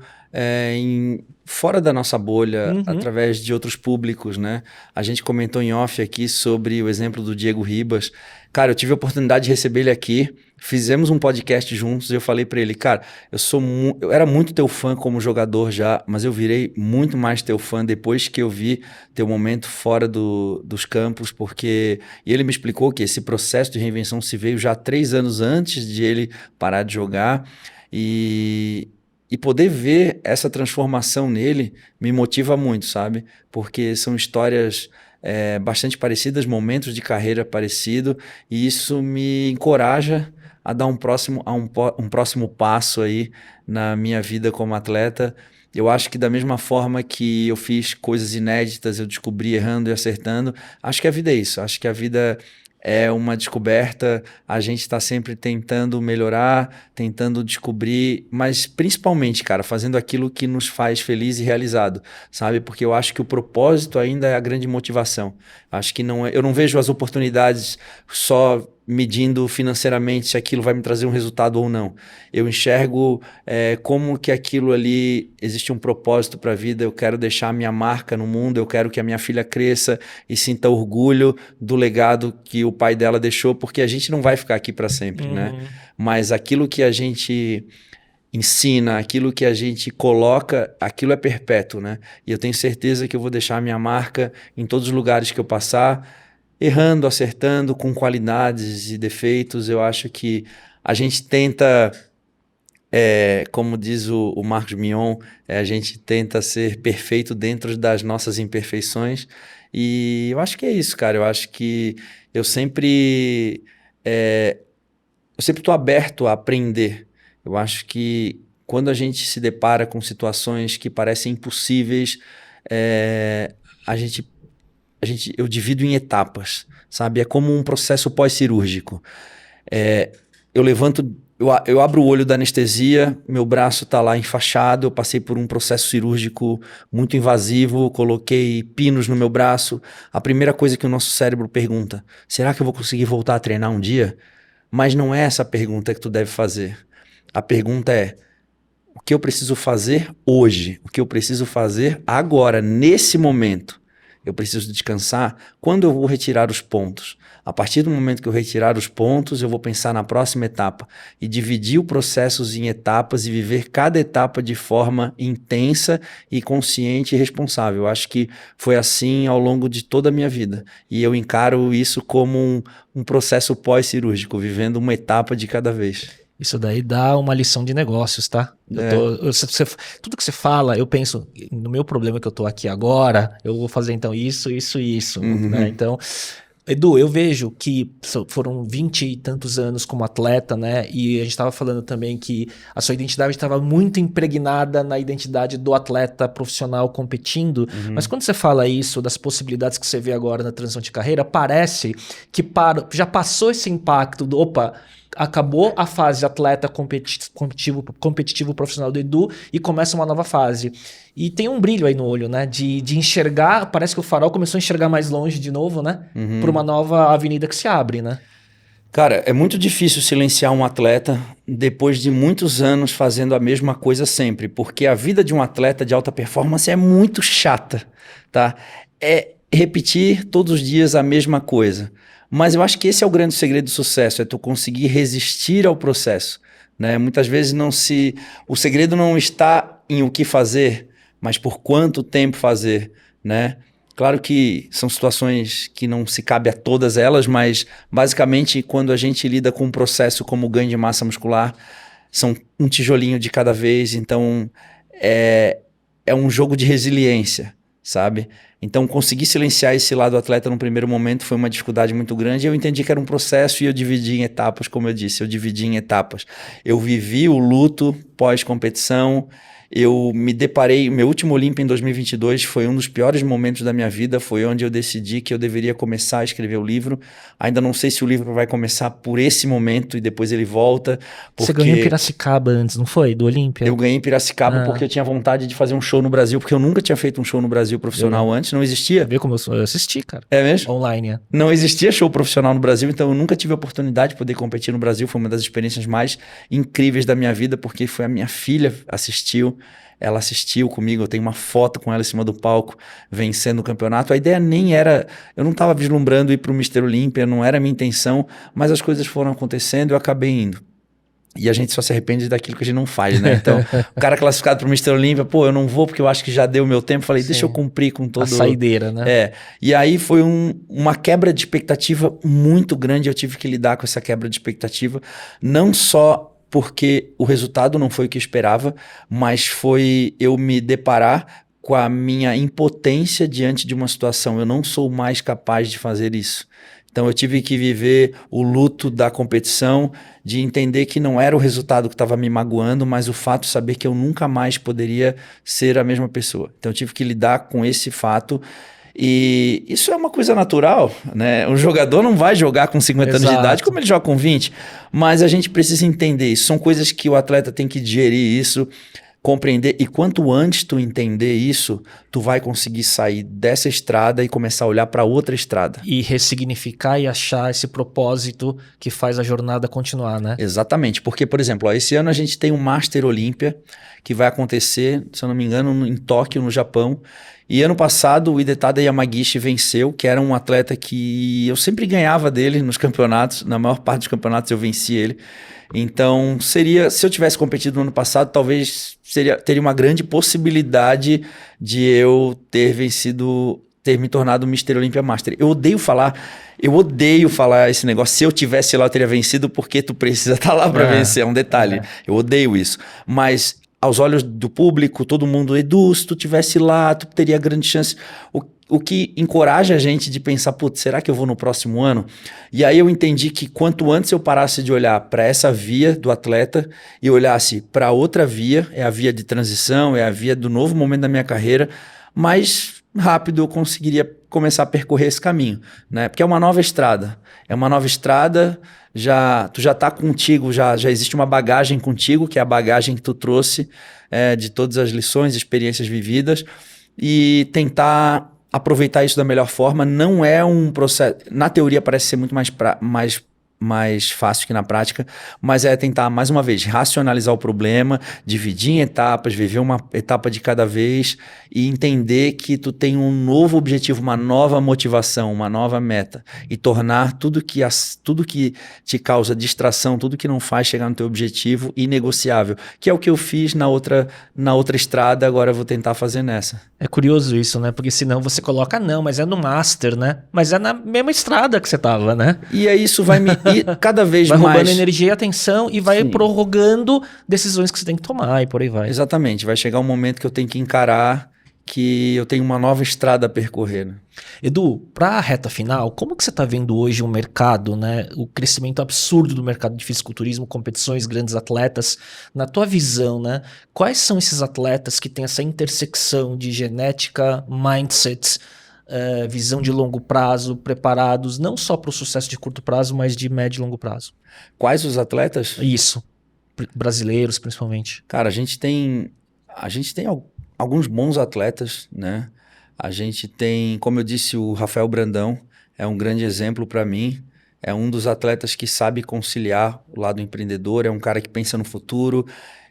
S1: fora da nossa bolha, através de outros públicos, né? A gente comentou em off aqui sobre o exemplo do Diego Ribas. Cara, eu tive a oportunidade de receber ele aqui, fizemos um podcast juntos e eu falei pra ele, cara, eu era muito teu fã como jogador já, mas eu virei muito mais teu fã depois que eu vi teu momento fora dos campos, porque... E ele me explicou que esse processo de reinvenção se veio já 3 anos antes de ele parar de jogar e poder ver essa transformação nele me motiva muito, sabe? Porque são histórias bastante parecidas, momentos de carreira parecido, e isso me encoraja a dar um próximo passo aí na minha vida como atleta. Eu acho que da mesma forma que eu fiz coisas inéditas, eu descobri errando e acertando, acho que a vida é isso. Acho que a vida é uma descoberta, a gente está sempre tentando melhorar, tentando descobrir, mas principalmente, cara, fazendo aquilo que nos faz feliz e realizado, sabe? Porque eu acho que o propósito ainda é a grande motivação. Acho que eu não vejo as oportunidades só medindo financeiramente se aquilo vai me trazer um resultado ou não. Eu enxergo como que aquilo ali, existe um propósito para a vida, eu quero deixar a minha marca no mundo, eu quero que a minha filha cresça e sinta orgulho do legado que o pai dela deixou, porque a gente não vai ficar aqui para sempre, né? Mas aquilo que a gente ensina, aquilo que a gente coloca, aquilo é perpétuo, né? E eu tenho certeza que eu vou deixar a minha marca em todos os lugares que eu passar, errando, acertando, com qualidades e defeitos. Eu acho que a gente tenta, como diz o Marcos Mion, a gente tenta ser perfeito dentro das nossas imperfeições. E eu acho que é isso, cara. Eu acho que eu sempre estou aberto a aprender. Eu acho que quando a gente se depara com situações que parecem impossíveis, eu divido em etapas, sabe? É como um processo pós-cirúrgico. Eu abro o olho da anestesia, meu braço está lá enfaixado, eu passei por um processo cirúrgico muito invasivo, coloquei pinos no meu braço. A primeira coisa que o nosso cérebro pergunta, será que eu vou conseguir voltar a treinar um dia? Mas não é essa a pergunta que tu deve fazer. A pergunta é, o que eu preciso fazer hoje? O que eu preciso fazer agora, nesse momento? Eu preciso descansar? Quando eu vou retirar os pontos? A partir do momento que eu retirar os pontos, eu vou pensar na próxima etapa e dividir o processo em etapas e viver cada etapa de forma intensa e consciente e responsável. Eu acho que foi assim ao longo de toda a minha vida. E eu encaro isso como um processo pós-cirúrgico, vivendo uma etapa de cada vez.
S8: Isso daí dá uma lição de negócios, tá? Tudo que você fala, eu penso, no meu problema que eu tô aqui agora, eu vou fazer então isso, né? Então, Edu, eu vejo que foram 20 e tantos anos como atleta, né? E a gente estava falando também que a sua identidade estava muito impregnada na identidade do atleta profissional competindo. Mas quando você fala isso, das possibilidades que você vê agora na transição de carreira, parece que já passou esse impacto do, acabou a fase de atleta competitivo profissional do Edu e começa uma nova fase. E tem um brilho aí no olho, né? De enxergar, parece que o farol começou a enxergar mais longe de novo, né? Por uma nova avenida que se abre, né?
S1: Cara, é muito difícil silenciar um atleta depois de muitos anos fazendo a mesma coisa sempre, porque a vida de um atleta de alta performance é muito chata, tá? É repetir todos os dias a mesma coisa. Mas eu acho que esse é o grande segredo do sucesso, é tu conseguir resistir ao processo, né? Muitas vezes o segredo não está em o que fazer, mas por quanto tempo fazer, né? Claro que são situações que não se cabe a todas elas, mas basicamente quando a gente lida com um processo como o ganho de massa muscular, são um tijolinho de cada vez, então é um jogo de resiliência, sabe? Então, conseguir silenciar esse lado do atleta no primeiro momento foi uma dificuldade muito grande. Eu entendi que era um processo e eu dividi em etapas, como eu disse, Eu vivi o luto pós-competição. Eu me deparei, meu último Olympia em 2022 foi um dos piores momentos da minha vida, foi onde eu decidi que eu deveria começar a escrever o livro. Ainda não sei se o livro vai começar por esse momento e depois ele volta.
S8: Você ganhou em Piracicaba antes, não foi? Do Olímpia?
S1: Eu ganhei em Piracicaba porque eu tinha vontade de fazer um show no Brasil, porque eu nunca tinha feito um show no Brasil profissional antes, não existia.
S8: Vê como eu assisti, cara.
S1: É mesmo?
S8: Online,
S1: Não existia show profissional no Brasil, então eu nunca tive a oportunidade de poder competir no Brasil. Foi uma das experiências mais incríveis da minha vida, porque foi a minha filha assistiu. Ela assistiu comigo, eu tenho uma foto com ela em cima do palco, vencendo o campeonato. A ideia nem era... Eu não estava vislumbrando ir para o Mr. Olímpia, não era a minha intenção, mas as coisas foram acontecendo e eu acabei indo. E a gente só se arrepende daquilo que a gente não faz, né? Então, o cara classificado para o Mr. Olímpia, eu não vou porque eu acho que já deu o meu tempo. Falei, deixa eu cumprir com todo...
S8: A saideira, né?
S1: E aí foi uma quebra de expectativa muito grande. Eu tive que lidar com essa quebra de expectativa, não só porque o resultado não foi o que eu esperava, mas foi eu me deparar com a minha impotência diante de uma situação. Eu não sou mais capaz de fazer isso. Então eu tive que viver o luto da competição, de entender que não era o resultado que estava me magoando, mas o fato de saber que eu nunca mais poderia ser a mesma pessoa. Então eu tive que lidar com esse fato E isso é uma coisa natural, né? O jogador não vai jogar com 50 anos de
S8: Exato.
S1: idade como ele joga com 20, mas a gente precisa entender isso. São coisas que o atleta tem que digerir isso, compreender, e quanto antes tu entender isso, tu vai conseguir sair dessa estrada e começar a olhar para outra estrada.
S8: E ressignificar e achar esse propósito que faz a jornada continuar, né?
S1: Exatamente, porque, por exemplo, ó, esse ano a gente tem um Master Olímpia que vai acontecer, se eu não me engano, em Tóquio, no Japão. E ano passado o Hidetada Yamagishi venceu, que era um atleta que eu sempre ganhava dele nos campeonatos, na maior parte dos campeonatos eu venci ele. Então seria, se eu tivesse competido no ano passado, talvez teria uma grande possibilidade de eu ter me tornado Mr. Olympia Master. Eu odeio falar esse negócio. Se eu tivesse lá, eu teria vencido, porque tu precisa estar lá para vencer. É um detalhe. Eu odeio isso. Mas aos olhos do público, todo mundo, Edu, se tu tivesse lá, tu teria grande chance. O que encoraja a gente de pensar, putz, será que eu vou no próximo ano? E aí eu entendi que quanto antes eu parasse de olhar para essa via do atleta e olhasse para outra via, é a via de transição, é a via do novo momento da minha carreira, mais rápido eu conseguiria começar a percorrer esse caminho, né? Porque é uma nova estrada. Tu já tá contigo, já existe uma bagagem contigo, que é a bagagem que tu trouxe de todas as lições, experiências vividas, e tentar aproveitar isso da melhor forma. Não é um processo... Na teoria parece ser muito mais fácil que na prática, mas é tentar, mais uma vez, racionalizar o problema, dividir em etapas, viver uma etapa de cada vez e entender que tu tem um novo objetivo, uma nova motivação, uma nova meta, e tornar tudo que te causa distração, tudo que não faz chegar no teu objetivo, inegociável, que é o que eu fiz na outra estrada, agora eu vou tentar fazer nessa.
S8: É curioso isso, né? Porque senão você coloca, não, mas é no Master, né? Mas é na mesma estrada que você tava, né?
S1: E aí isso vai cada vez
S8: vai
S1: mais...
S8: roubando energia e atenção e vai prorrogando decisões que você tem que tomar e por aí vai.
S1: Exatamente, vai chegar um momento que eu tenho que encarar que eu tenho uma nova estrada a percorrer, né?
S8: Edu, para a reta final, como que você está vendo hoje o mercado, né? O crescimento absurdo do mercado de fisiculturismo, competições, grandes atletas. Na tua visão, né? Quais são esses atletas que têm essa intersecção de genética, mindset, visão de longo prazo, preparados não só para o sucesso de curto prazo, mas de médio e longo prazo?
S1: Quais os atletas?
S8: Isso, brasileiros principalmente.
S1: Cara, a gente tem alguns bons atletas, né? A gente tem, como eu disse, o Rafael Brandão é um grande exemplo para mim. É um dos atletas que sabe conciliar o lado empreendedor, é um cara que pensa no futuro,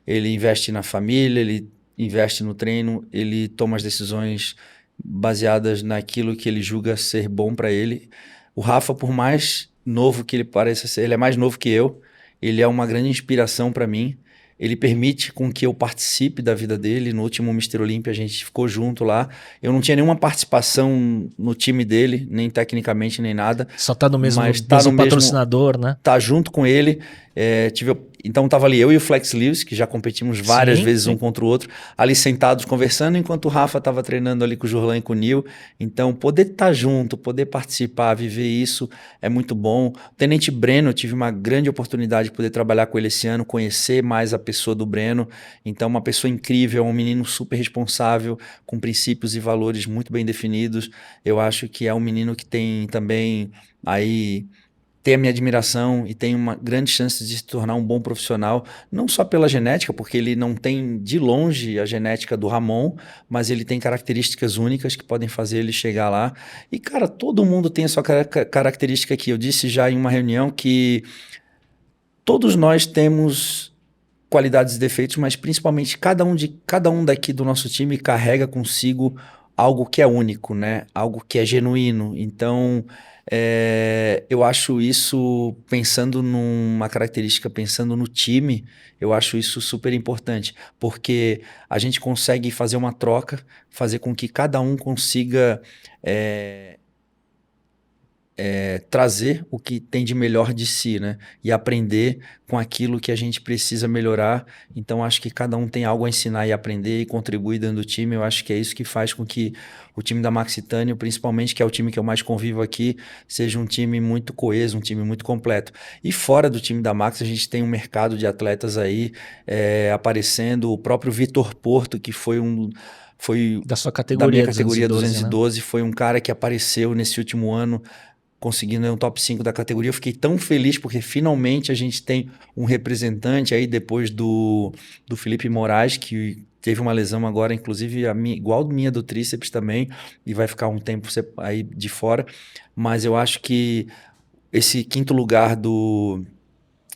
S1: ele investe na família, ele investe no treino, ele toma as decisões baseadas naquilo que ele julga ser bom para ele. O Rafa, por mais novo que ele pareça ser, ele é mais novo que eu, ele é uma grande inspiração para mim. Ele permite com que eu participe da vida dele. No último Mr. Olympia a gente ficou junto lá. Eu não tinha nenhuma participação no time dele, nem tecnicamente, nem nada.
S8: Só tá no mesmo,
S1: mas tá no
S8: patrocinador, né?
S1: Tá junto com ele. Então tava ali eu e o Flex Lewis, que já competimos várias vezes um contra o outro, ali sentados conversando, enquanto o Rafa tava treinando ali com o Jorlan e com o Nil. Então poder estar junto, poder participar, viver isso é muito bom. O Tenente Breno, eu tive uma grande oportunidade de poder trabalhar com ele esse ano, conhecer mais a pessoa do Breno. Então uma pessoa incrível, um menino super responsável, com princípios e valores muito bem definidos. Eu acho que é um menino que tem também aí... tem a minha admiração e tem uma grande chance de se tornar um bom profissional, não só pela genética, porque ele não tem de longe a genética do Ramon, mas ele tem características únicas que podem fazer ele chegar lá. E, cara, todo mundo tem a sua característica aqui. Eu disse já em uma reunião que todos nós temos qualidades e defeitos, mas principalmente cada um daqui do nosso time carrega consigo algo que é único, né? Algo que é genuíno. Então... eu acho isso, pensando numa característica, pensando no time, eu acho isso super importante, porque a gente consegue fazer uma troca, fazer com que cada um consiga trazer o que tem de melhor de si, né? E aprender com aquilo que a gente precisa melhorar. Então acho que cada um tem algo a ensinar e aprender e contribuir dentro do time. Eu acho que é isso que faz com que o time da Max Titânio, principalmente, que é o time que eu mais convivo aqui, seja um time muito coeso, um time muito completo. E fora do time da Max, a gente tem um mercado de atletas aí aparecendo. O próprio Vitor Porto, que foi foi
S8: Da sua
S1: da
S8: categoria,
S1: minha categoria 212,
S8: né?
S1: foi um cara que apareceu nesse último ano, conseguindo um top 5 da categoria. Eu fiquei tão feliz porque finalmente a gente tem um representante aí depois do Felipe Moraes, que teve uma lesão agora, inclusive igual minha do tríceps também, e vai ficar um tempo aí de fora. Mas eu acho que esse quinto lugar do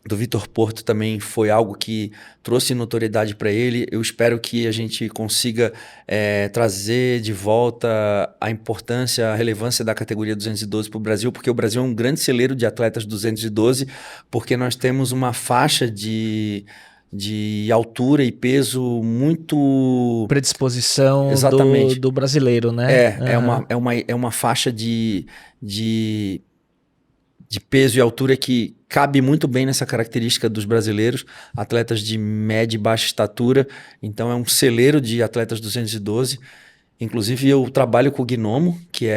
S1: Vitor Porto também foi algo que trouxe notoriedade para ele. Eu espero que a gente consiga trazer de volta a importância, a relevância da categoria 212 para o Brasil, porque o Brasil é um grande celeiro de atletas 212, porque nós temos uma faixa de altura e peso muito...
S8: Predisposição
S1: Exatamente.
S8: do brasileiro, né?
S1: É uma faixa de peso e altura que cabe muito bem nessa característica dos brasileiros, atletas de média e baixa estatura. Então é um celeiro de atletas 212. Inclusive eu trabalho com o Gnomo, que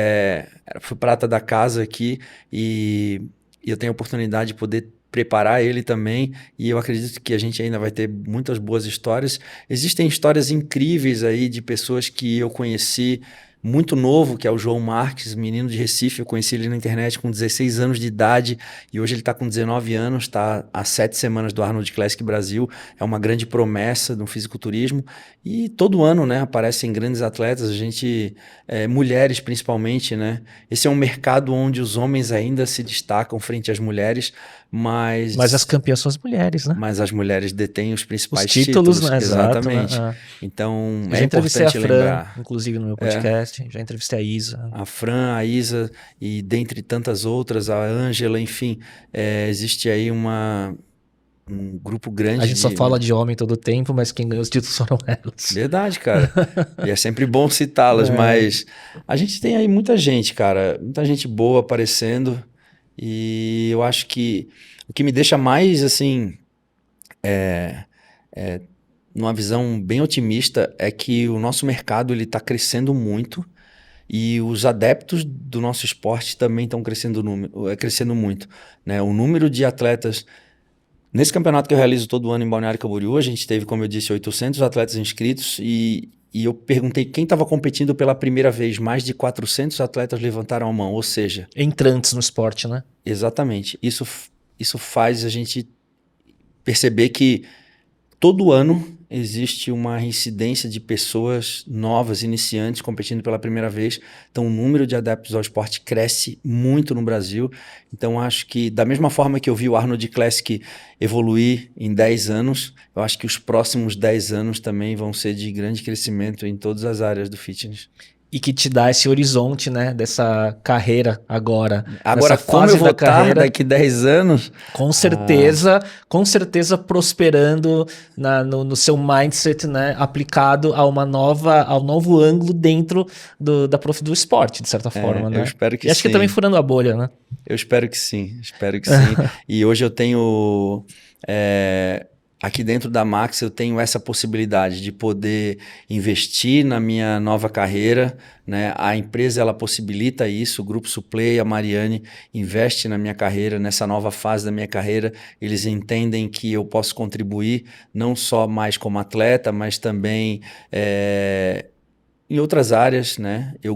S1: foi prata da casa aqui, e eu tenho a oportunidade de poder preparar ele também, e eu acredito que a gente ainda vai ter muitas boas histórias. Existem histórias incríveis aí de pessoas que eu conheci muito novo, que é o João Marques, menino de Recife. Eu conheci ele na internet com 16 anos de idade e hoje ele está com 19 anos, está há 7 semanas do Arnold Classic Brasil. É uma grande promessa do fisiculturismo e todo ano, né, aparecem grandes atletas, mulheres principalmente, né? Esse é um mercado onde os homens ainda se destacam frente às mulheres, mas
S8: as campeãs são as mulheres, né?
S1: Mas as mulheres detêm os principais
S8: Os títulos, né?
S1: Exatamente.
S8: Exato, né?
S1: Então
S8: Eu já entrevistei a Fran,
S1: lembrar.
S8: inclusive no meu podcast. Já entrevistei a Isa.
S1: A Fran, a Isa e dentre tantas outras, a Ângela, enfim, existe aí um grupo grande.
S8: A gente só fala de homem todo o tempo, mas quem ganhou os títulos foram elas.
S1: Verdade, cara. E é sempre bom citá-las, mas a gente tem aí muita gente, cara, muita gente boa aparecendo, e eu acho que o que me deixa mais, assim, numa visão bem otimista, é que o nosso mercado ele está crescendo muito e os adeptos do nosso esporte também estão crescendo muito, né? O número de atletas... Nesse campeonato que eu realizo todo ano em Balneário Camboriú, a gente teve, como eu disse, 800 atletas inscritos e eu perguntei quem estava competindo pela primeira vez. Mais de 400 atletas levantaram a mão, ou seja...
S8: Entrantes no esporte, né?
S1: Exatamente. Isso faz a gente perceber que todo ano existe uma reincidência de pessoas novas, iniciantes, competindo pela primeira vez. Então o número de adeptos ao esporte cresce muito no Brasil. Então acho que da mesma forma que eu vi o Arnold Classic evoluir em 10 anos, eu acho que os próximos 10 anos também vão ser de grande crescimento em todas as áreas do fitness.
S8: E que te dá esse horizonte, né, dessa carreira agora.
S1: Agora, como eu vou estar daqui 10 anos?
S8: Com certeza prosperando no seu mindset, né, aplicado a ao novo ângulo dentro do esporte, de certa forma, né?
S1: Eu espero que
S8: sim. E acho que também furando a bolha, né?
S1: Eu espero que sim. E hoje eu tenho... Aqui dentro da Max eu tenho essa possibilidade de poder investir na minha nova carreira, né? A empresa ela possibilita isso, o Grupo Suplay, a Mariane investe na minha carreira, nessa nova fase da minha carreira. Eles entendem que eu posso contribuir não só mais como atleta, mas também em outras áreas, né? Eu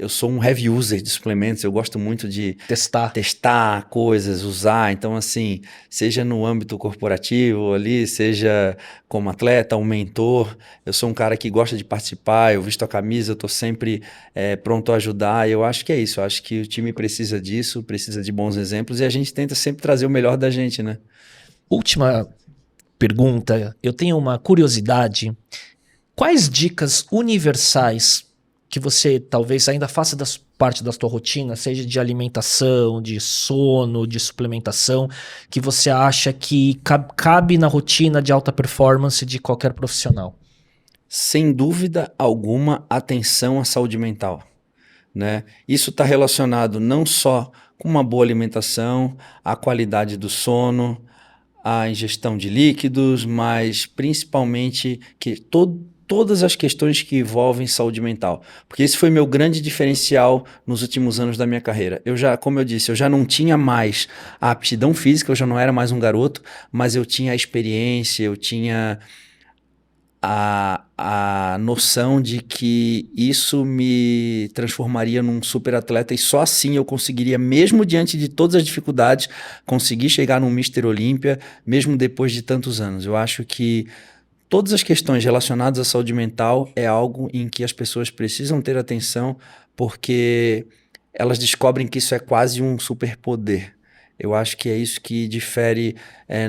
S1: sou um heavy user de suplementos, eu gosto muito de testar coisas, usar. Então, assim, seja no âmbito corporativo ali, seja como atleta, um mentor, eu sou um cara que gosta de participar, eu visto a camisa, eu tô sempre pronto a ajudar. Eu acho que é isso, eu acho que o time precisa disso, precisa de bons exemplos e a gente tenta sempre trazer o melhor da gente, né?
S8: Última pergunta, eu tenho uma curiosidade. Quais dicas universais que você talvez ainda faça parte da sua rotina, seja de alimentação, de sono, de suplementação, que você acha que cabe na rotina de alta performance de qualquer profissional?
S1: Sem dúvida alguma, atenção à saúde mental, né? Isso está relacionado não só com uma boa alimentação, a qualidade do sono, a ingestão de líquidos, mas principalmente todas as questões que envolvem saúde mental. Porque esse foi meu grande diferencial nos últimos anos da minha carreira. Como eu disse, eu já não tinha mais a aptidão física, eu já não era mais um garoto, mas eu tinha a experiência, eu tinha a noção de que isso me transformaria num super atleta e só assim eu conseguiria, mesmo diante de todas as dificuldades, conseguir chegar num Mr. Olímpia, mesmo depois de tantos anos. Eu acho que todas as questões relacionadas à saúde mental é algo em que as pessoas precisam ter atenção, porque elas descobrem que isso é quase um superpoder. Eu acho que é isso que difere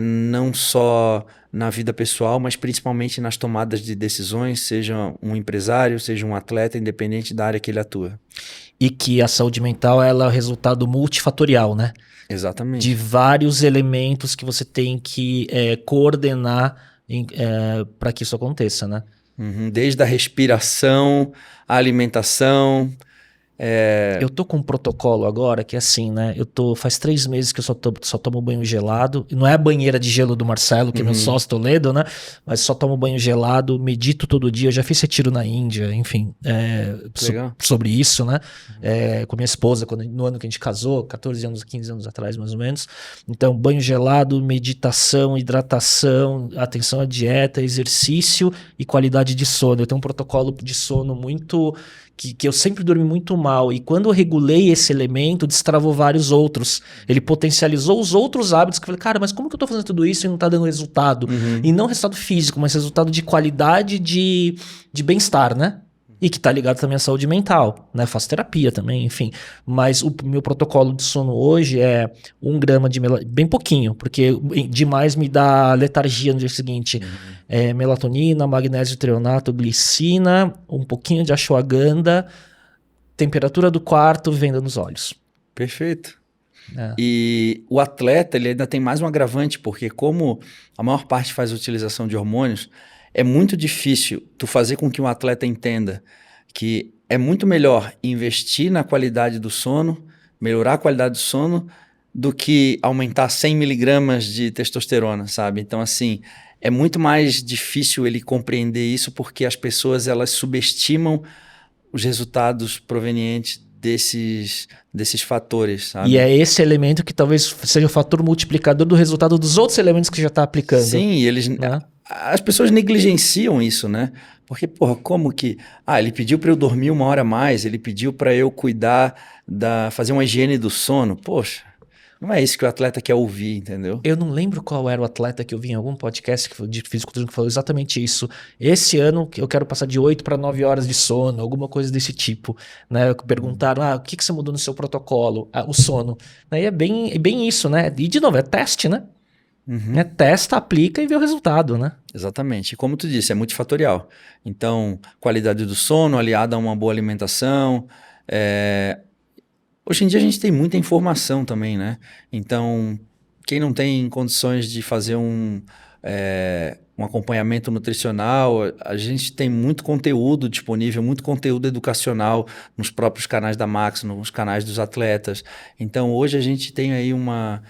S1: não só na vida pessoal, mas principalmente nas tomadas de decisões, seja um empresário, seja um atleta, independente da área que ele atua.
S8: E que a saúde mental ela é o resultado multifatorial, né?
S1: Exatamente.
S8: De vários elementos que você tem que coordenar para que isso aconteça, né?
S1: Desde a respiração, a alimentação.
S8: Eu tô com um protocolo agora que é assim, né? Faz 3 meses que eu só tomo banho gelado. Não é a banheira de gelo do Marcelo, que é meu sócio Toledo, né? Mas só tomo banho gelado, medito todo dia. Eu já fiz retiro na Índia, enfim, sobre isso, né? Com minha esposa, no ano que a gente casou, 14 anos, 15 anos atrás, mais ou menos. Então, banho gelado, meditação, hidratação, atenção à dieta, exercício e qualidade de sono. Eu tenho um protocolo de sono muito... Que eu sempre dormi muito mal, e quando eu regulei esse elemento, destravou vários outros. Ele potencializou os outros hábitos, que eu falei, cara, mas como que eu tô fazendo tudo isso e não tá dando resultado? E não resultado físico, mas resultado de qualidade de bem-estar, né? E que tá ligado também à saúde mental, né? Faço terapia também, enfim. Mas o meu protocolo de sono hoje é 1 grama de bem pouquinho, porque demais me dá letargia no dia seguinte. Melatonina, magnésio treonato, glicina, um pouquinho de ashwagandha, temperatura do quarto, venda nos olhos.
S1: Perfeito. E o atleta, ele ainda tem mais um agravante, porque como a maior parte faz utilização de hormônios, é muito difícil tu fazer com que um atleta entenda que é muito melhor investir na qualidade do sono, melhorar a qualidade do sono, do que aumentar 100 miligramas de testosterona, sabe? Então, assim, é muito mais difícil ele compreender isso, porque as pessoas, elas subestimam os resultados provenientes desses fatores, sabe?
S8: E é esse elemento que talvez seja o fator multiplicador do resultado dos outros elementos que já está aplicando.
S1: Sim, eles... As pessoas negligenciam isso, né? Porque, porra, como que... ele pediu para eu dormir 1 hora a mais, ele pediu para eu cuidar, fazer uma higiene do sono. Poxa, não é isso que o atleta quer ouvir, entendeu? Eu
S8: não lembro qual era o atleta que eu vi em algum podcast de fisiculturismo que falou exatamente isso. Esse ano eu quero passar de 8 para 9 horas de sono, alguma coisa desse tipo, né? Perguntaram, o que você mudou no seu protocolo? O sono. E é bem isso, né? E, de novo, é teste, né? Testa, aplica e vê o resultado, né?
S1: Exatamente. E como tu disse, é multifatorial. Então, qualidade do sono aliada a uma boa alimentação. Hoje em dia a gente tem muita informação também, né? Então, quem não tem condições de fazer um acompanhamento nutricional, a gente tem muito conteúdo disponível, muito conteúdo educacional nos próprios canais da Max, nos canais dos atletas. Então, hoje a gente tem aí uma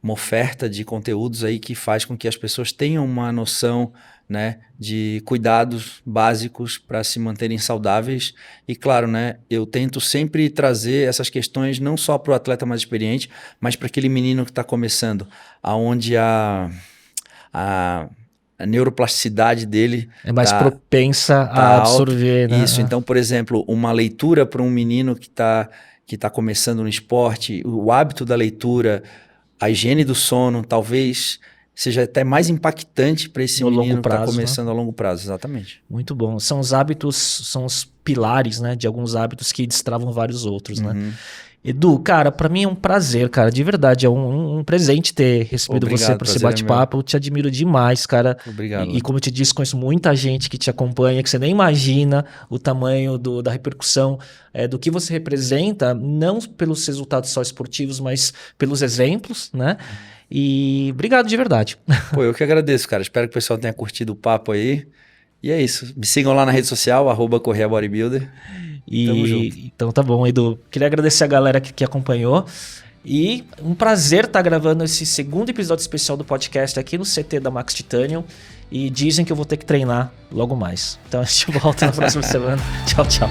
S1: oferta de conteúdos aí que faz com que as pessoas tenham uma noção, né, de cuidados básicos para se manterem saudáveis. E claro, né, eu tento sempre trazer essas questões não só para o atleta mais experiente, mas para aquele menino que está começando, aonde a neuroplasticidade dele
S8: é mais propensa a absorver, né?
S1: Isso. Então, por exemplo, uma leitura para um menino que tá começando no esporte, o hábito da leitura, a higiene do sono, talvez seja até mais impactante para esse menino que está começando, né? A longo prazo, exatamente.
S8: Muito bom. São os hábitos, são os pilares, né, de alguns hábitos que destravam vários outros, né? Edu, cara, para mim é um prazer, cara, de verdade, é um presente ter recebido você para esse bate-papo. Eu te admiro demais, cara.
S1: Obrigado.
S8: E como eu te disse, conheço muita gente que te acompanha, que você nem imagina o tamanho da repercussão do que você representa, não pelos resultados só esportivos, mas pelos exemplos, né? E obrigado de verdade.
S1: Pô, eu que agradeço, cara. Espero que o pessoal tenha curtido o papo aí. E é isso. Me sigam lá na rede social, @CorreiaBodybuilder. Tamo junto.
S8: Então tá bom, Edu. Queria agradecer a galera que acompanhou. E um prazer estar gravando esse 2º episódio especial do podcast aqui no CT da Max Titanium. E dizem que eu vou ter que treinar logo mais. Então a gente volta na próxima semana. Tchau, tchau.